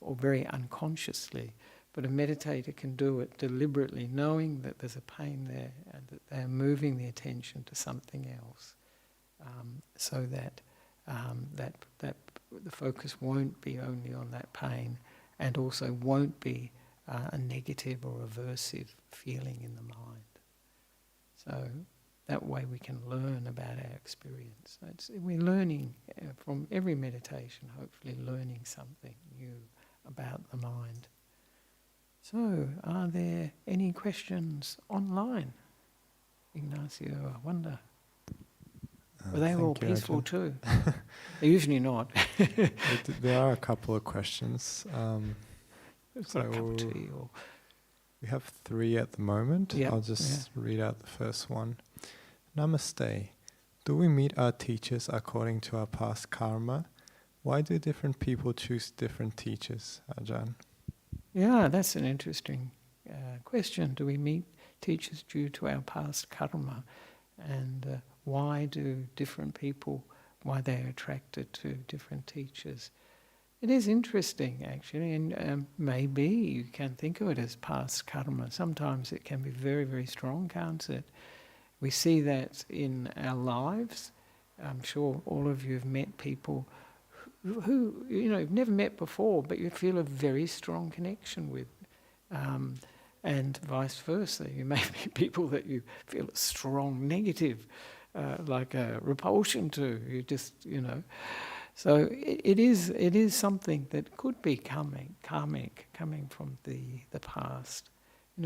or very unconsciously. But a meditator can do it deliberately, knowing that there's a pain there and that they're moving the attention to something else, so that the focus won't be only on that pain, and also won't be a negative or aversive feeling in the mind. So that way we can learn about our experience. We're learning from every meditation, hopefully learning something new about the mind. So, are there any questions online? Ignacio, I wonder. Were they all peaceful too? They're usually not. There are a couple of questions. Got a cup of tea or... We have 3 at the moment. Yep, I'll just read out the first one. Namaste. Do we meet our teachers according to our past karma? Why do different people choose different teachers, Ajahn? Yeah, that's an interesting question. Do we meet teachers due to our past karma? And why do different people, why they're attracted to different teachers? It is interesting, actually, and maybe you can think of it as past karma. Sometimes it can be very, very strong, can't it? We see that in our lives. I'm sure all of you have met people who you've never met before, but you feel a very strong connection with. And vice versa. You may be people that you feel a strong negative, like a repulsion to. You just, So it is something that could be karmic, coming from the past.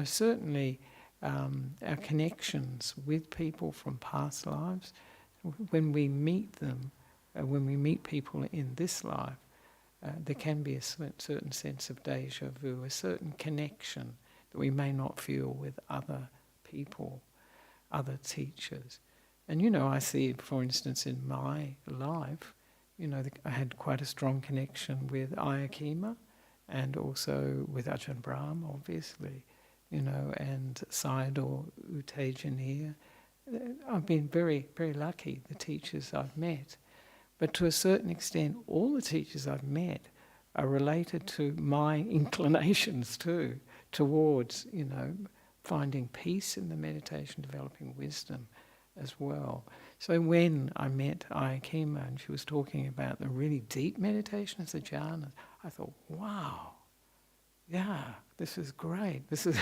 Certainly our connections with people from past lives, when we meet them, when we meet people in this life, there can be a certain sense of déjà vu, a certain connection that we may not feel with other people, other teachers. And I see, for instance, in my life, I had quite a strong connection with Ayakima and also with Ajahn Brahm, obviously, and Sayadaw U Tejaniya. I've been very, very lucky, the teachers I've met. But to a certain extent, all the teachers I've met are related to my inclinations too, towards, finding peace in the meditation, developing wisdom as well. So when I met Ayakima and she was talking about the really deep meditation as a jhana, I thought, wow, yeah, this is great. This is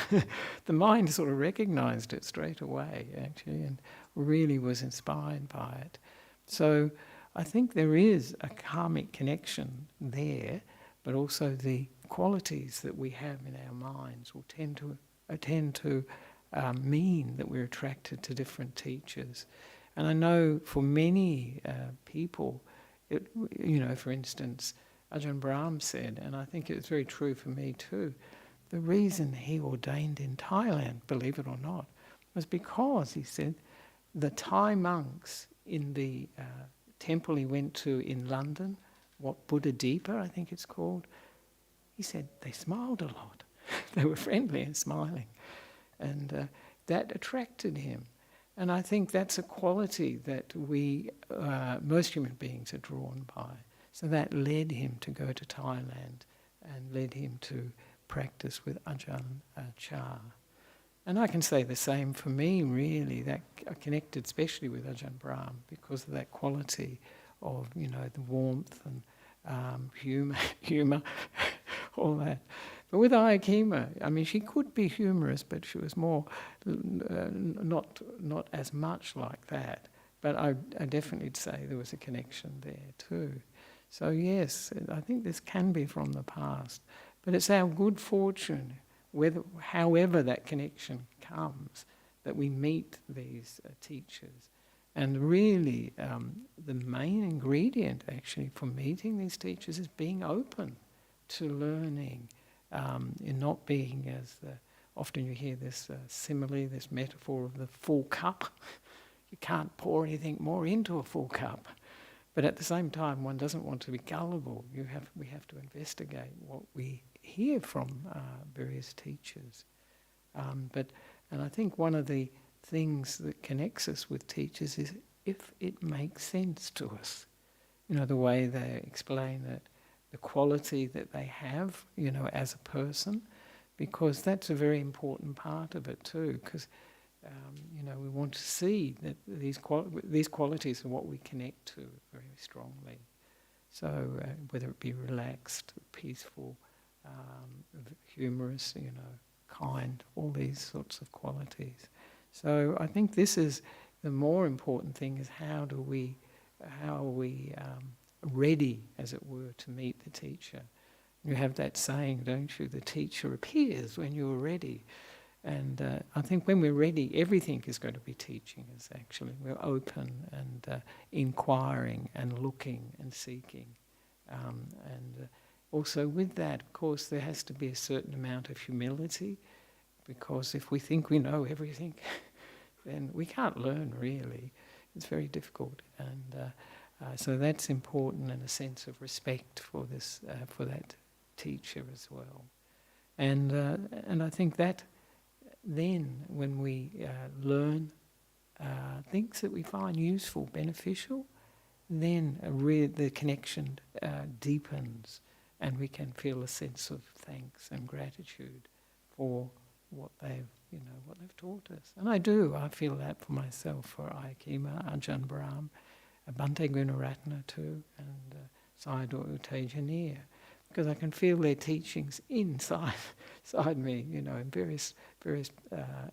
the mind sort of recognized it straight away, actually, and really was inspired by it. So I think there is a karmic connection there, but also the qualities that we have in our minds will tend to mean that we're attracted to different teachers. And I know for many people, for instance, Ajahn Brahm said, and I think it's very true for me too, the reason he ordained in Thailand, believe it or not, was because, he said, the Thai monks in the temple he went to in London, what Buddha Deepa, I think it's called, he said they smiled a lot. They were friendly and smiling. And that attracted him. And I think that's a quality that most human beings are drawn by. So that led him to go to Thailand and led him to practice with Ajahn Chah. And I can say the same for me, really, that I connected especially with Ajahn Brahm because of that quality of, the warmth and humour, all that. But with Ayakima, she could be humorous, but she was more not as much like that. But I definitely say there was a connection there too. So yes, I think this can be from the past. But it's our good fortune, however that connection comes, that we meet these teachers. And really, the main ingredient actually for meeting these teachers is being open to learning, in not being as often you hear this simile, this metaphor of the full cup. You can't pour anything more into a full cup. But at the same time, one doesn't want to be gullible. We have to investigate what we hear from various teachers. And I think one of the things that connects us with teachers is if it makes sense to us. The way they explain it, the quality that they have, as a person, because that's a very important part of it too, because, we want to see that these qualities are what we connect to very strongly. So whether it be relaxed, peaceful, humorous, kind, all these sorts of qualities. So I think this is the more important thing is how are we ready, as it were, to meet the teacher. You have that saying, don't you? The teacher appears when you're ready. And I think when we're ready, everything is going to be teaching us, actually. We're open and inquiring and looking and seeking. Also with that, of course, there has to be a certain amount of humility, because if we think we know everything, then we can't learn, really. It's very difficult. And so that's important, and a sense of respect for this, for that teacher as well. And I think that then when we learn things that we find useful, beneficial, then the connection deepens, and we can feel a sense of thanks and gratitude for what they've taught us. And I feel that for myself, for Ayakima, Ajahn Brahm, Bhante Gunaratana too, and Sayadaw U Tejaniya, because I can feel their teachings inside me, in various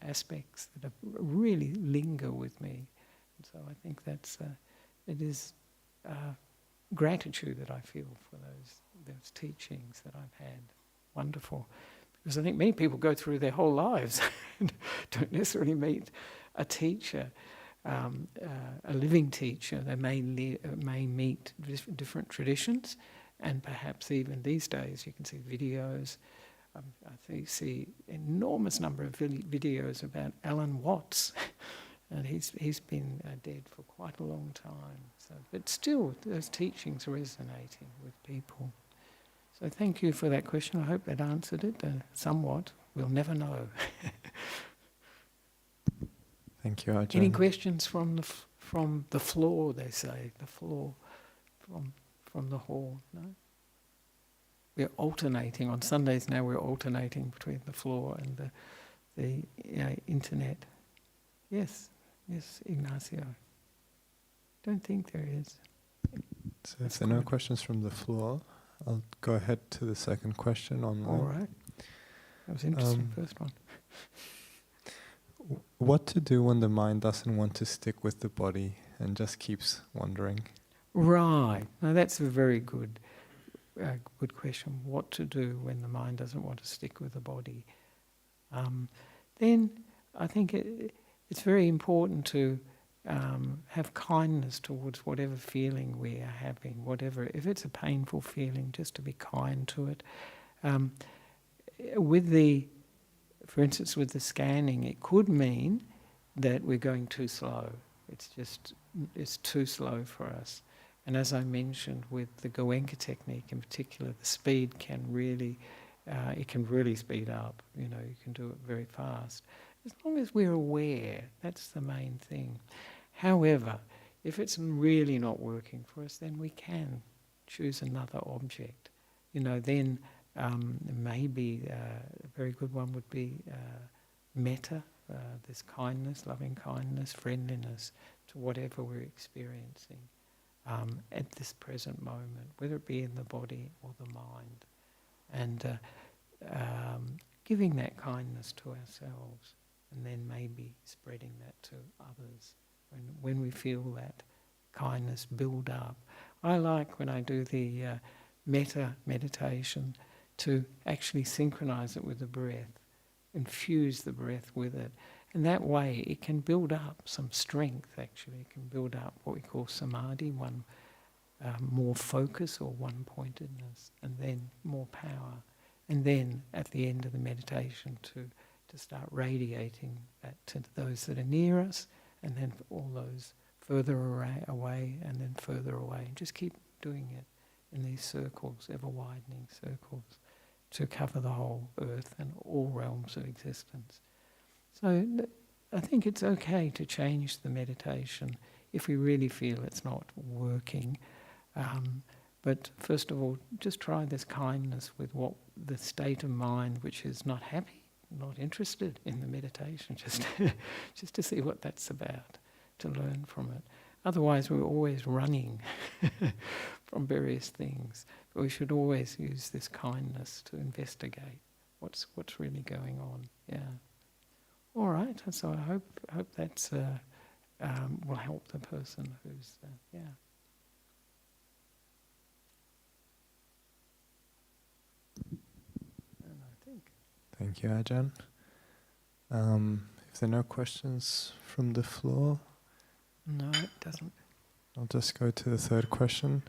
aspects that really linger with me. And so I think it is gratitude that I feel for those teachings that I've had. Wonderful. Because I think many people go through their whole lives and don't necessarily meet a teacher, a living teacher. They may meet different traditions, and perhaps even these days you can see videos. I see enormous number of videos about Alan Watts, and he's been dead for quite a long time. So, but still, those teachings are resonating with people. So thank you for that question. I hope that answered it somewhat. We'll never know. Thank you, Ajahn. Any questions from the floor? They say the floor from the hall. No. We're alternating on Sundays now. We're alternating between the floor and the internet. Yes, Ignacio. Don't think there is. So if there are no questions from the floor, I'll go ahead to the second question online. All right. That was interesting, first one. What to do when the mind doesn't want to stick with the body and just keeps wandering? Right. Now that's a very good question. What to do when the mind doesn't want to stick with the body? Then I think it's very important to have kindness towards whatever feeling we are having, if it's a painful feeling, just to be kind to it. For instance, with the scanning, it could mean that we're going too slow. It's too slow for us. And as I mentioned, with the Goenka technique in particular, the speed can really speed up. You can do it very fast. As long as we're aware, that's the main thing. However, if it's really not working for us, then we can choose another object. Then maybe a very good one would be metta, this kindness, loving kindness, friendliness to whatever we're experiencing at this present moment, whether it be in the body or the mind. And giving that kindness to ourselves, and then maybe spreading that to others. When we feel that kindness build up. I like when I do the metta meditation to actually synchronize it with the breath, infuse the breath with it. And that way it can build up some strength, actually. It can build up what we call samadhi, one more focus or one-pointedness, and then more power. And then at the end of the meditation to start radiating that to those that are near us, and then all those further away and then further away. And just keep doing it in these circles, ever-widening circles, to cover the whole earth and all realms of existence. So I think it's okay to change the meditation if we really feel it's not working. But first of all, just try this kindness with the state of mind which is not happy, not interested in the meditation, just to see what that's about, to learn from it. Otherwise, we're always running from various things. But we should always use this kindness to investigate what's really going on. Yeah. All right. So I hope that's will help the person who's, yeah. And I think. Thank you, Ajahn. If there are no questions from the floor, No, it doesn't. I'll just go to the third question.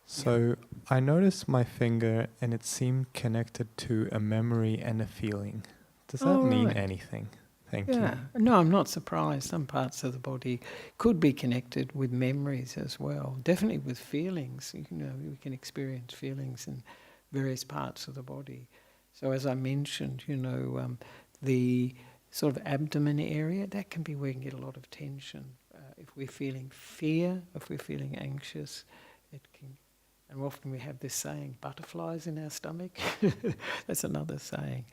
So I noticed my finger and it seemed connected to a memory and a feeling. Does that mean anything? Thank you. No, I'm not surprised. Some parts of the body could be connected with memories as well. Definitely with feelings. You know, we can experience feelings in various parts of the body. So as I mentioned, you know, the sort of abdomen area, that can be where you can get a lot of tension. If we're feeling fear, if we're feeling anxious, it can. And often we have this saying, butterflies in our stomach. That's another saying.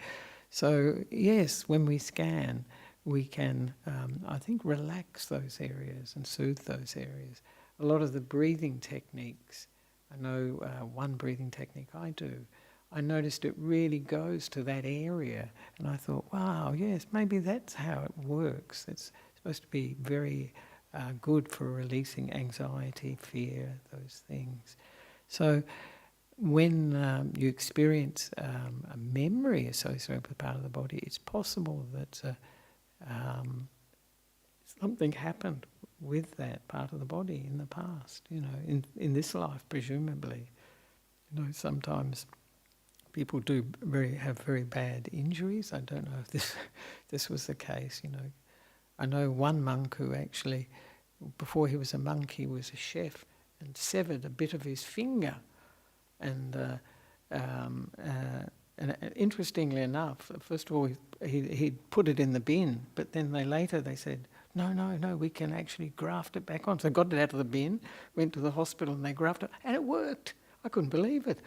So yes, when we scan, we can, I think, relax those areas and soothe those areas. A lot of the breathing techniques, I know one breathing technique I do, I noticed it really goes to that area. And I thought, wow, yes, maybe that's how it works. It's supposed to be very good for releasing anxiety, fear, those things. So when you experience a memory associated with a part of the body, it's possible that something happened with that part of the body in the past, you know, in this life, presumably. You know, sometimes people have very bad injuries. I don't know if this was the case, you know. I know one monk who actually, before he was a monk, he was a chef and severed a bit of his finger. And interestingly enough, first of all, he put it in the bin, but then later they said, no, we can actually graft it back on. So I got it out of the bin, went to the hospital and they grafted it, and it worked. I couldn't believe it.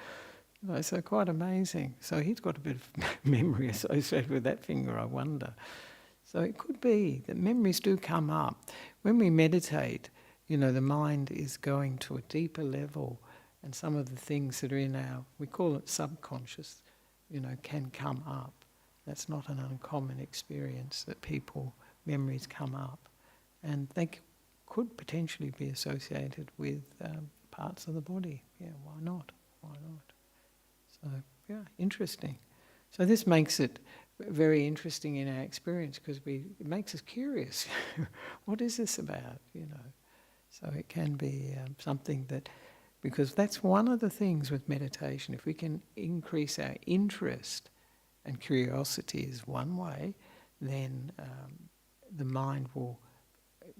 You know, so quite amazing. So he's got a bit of memory associated with that finger, I wonder. So it could be that memories do come up. When we meditate, you know, the mind is going to a deeper level, and some of the things that are in we call it subconscious, you know, can come up. That's not an uncommon experience that memories come up. And they could potentially be associated with parts of the body. Yeah, why not? Why not? So, yeah, interesting. So this makes it very interesting in our experience because it makes us curious. What is this about, you know? So it can be something that, because that's one of the things with meditation, if we can increase our interest, and curiosity is one way, then the mind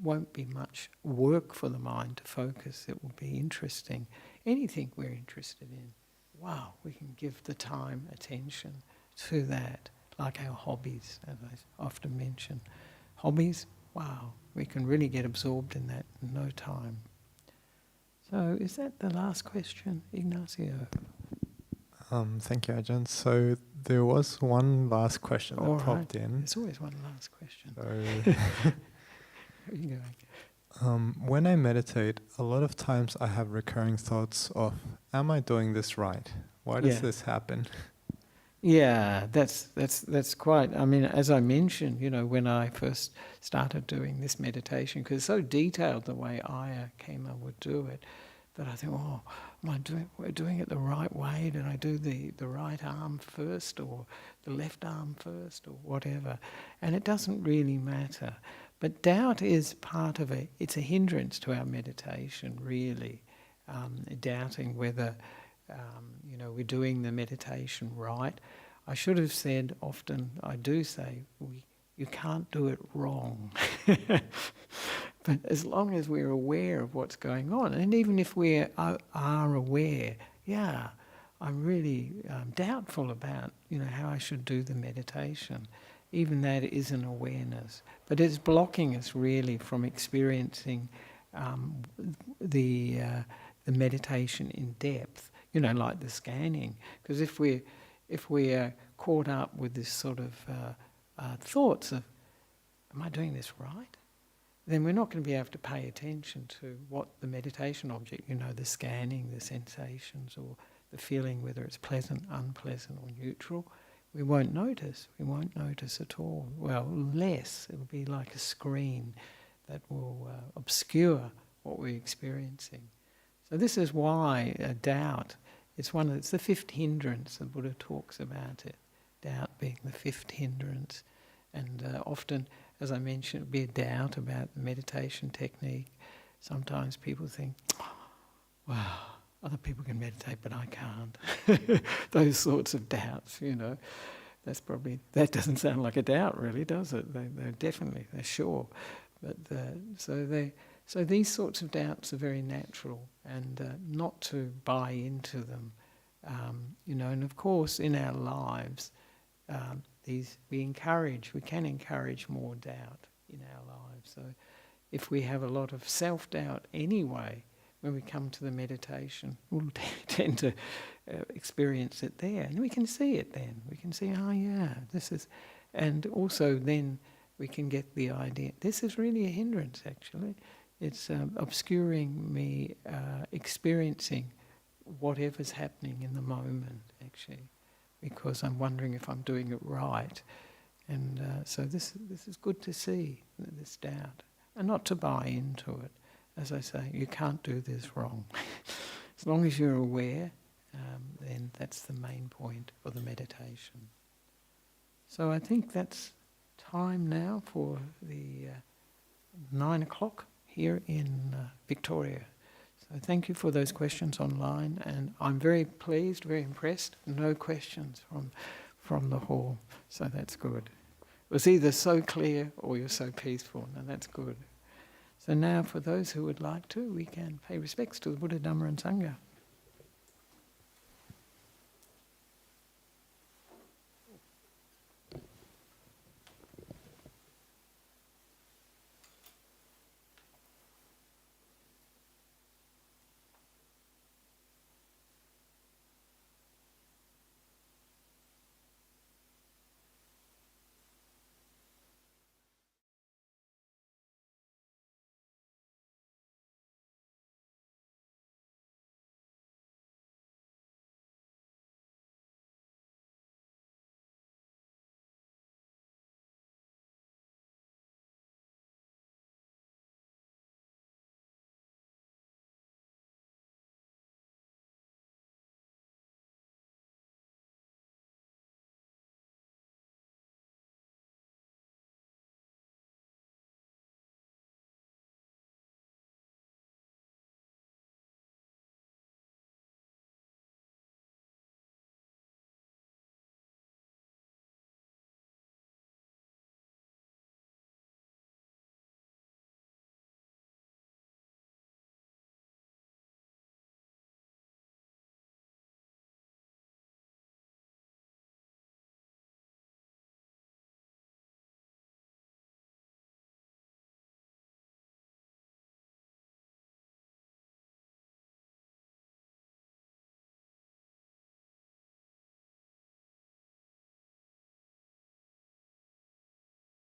won't be much work for the mind to focus. It will be interesting. Anything we're interested in, wow, we can give the time, attention to that, like our hobbies, as I often mention. Hobbies, wow, we can really get absorbed in that in no time. So is that the last question, Ignacio? Thank you, Ajahn. So there was one last question that popped in. There's always one last question. So, Where are you going? When I meditate, a lot of times I have recurring thoughts of, am I doing this right? Why does this happen? Yeah, that's quite, I mean, as I mentioned, you know, when I first started doing this meditation, because it's so detailed the way Ayya Khema would do it, that I think, am I doing it the right way? Did I do the right arm first or the left arm first or whatever? And it doesn't really matter. But doubt is part of it. It's a hindrance to our meditation, really. Doubting whether you know, we're doing the meditation right. I should have said, often I do say, you can't do it wrong. But as long as we're aware of what's going on, and even if we are aware, I'm really doubtful about, you know, how I should do the meditation. Even that is an awareness. But it's blocking us really from experiencing the meditation in depth. You know, like the scanning, because if we're caught up with this sort of thoughts of, am I doing this right? Then we're not going to be able to pay attention to what the meditation object, you know, the scanning, the sensations, or the feeling, whether it's pleasant, unpleasant, or neutral. We won't notice. We won't notice at all. Well, less. It'll be like a screen that will obscure what we're experiencing. So this is why doubt, it's the fifth hindrance. The Buddha talks about it, doubt being the fifth hindrance. And often, as I mentioned, it'll be a doubt about the meditation technique. Sometimes people think, wow, other people can meditate, but I can't. Those sorts of doubts, that doesn't sound like a doubt, really, does it? They're sure. But so these sorts of doubts are very natural, and not to buy into them, And of course, in our lives, we can encourage more doubt in our lives. So if we have a lot of self-doubt anyway, when we come to the meditation, we'll tend to experience it there. And we can see it then. We can see, oh yeah, this is... And also then we can get the idea, this is really a hindrance actually. It's obscuring me experiencing whatever's happening in the moment actually, because I'm wondering if I'm doing it right. And so this is good to see, this doubt. And not to buy into it. As I say, you can't do this wrong. As long as you're aware, then that's the main point for the meditation. So I think that's time now for the 9 o'clock here in Victoria. So thank you for those questions online, and I'm very pleased, very impressed. No questions from the hall, so that's good. It was either so clear or you're so peaceful, and that's good. So now for those who would like to, we can pay respects to the Buddha, Dhamma and Sangha.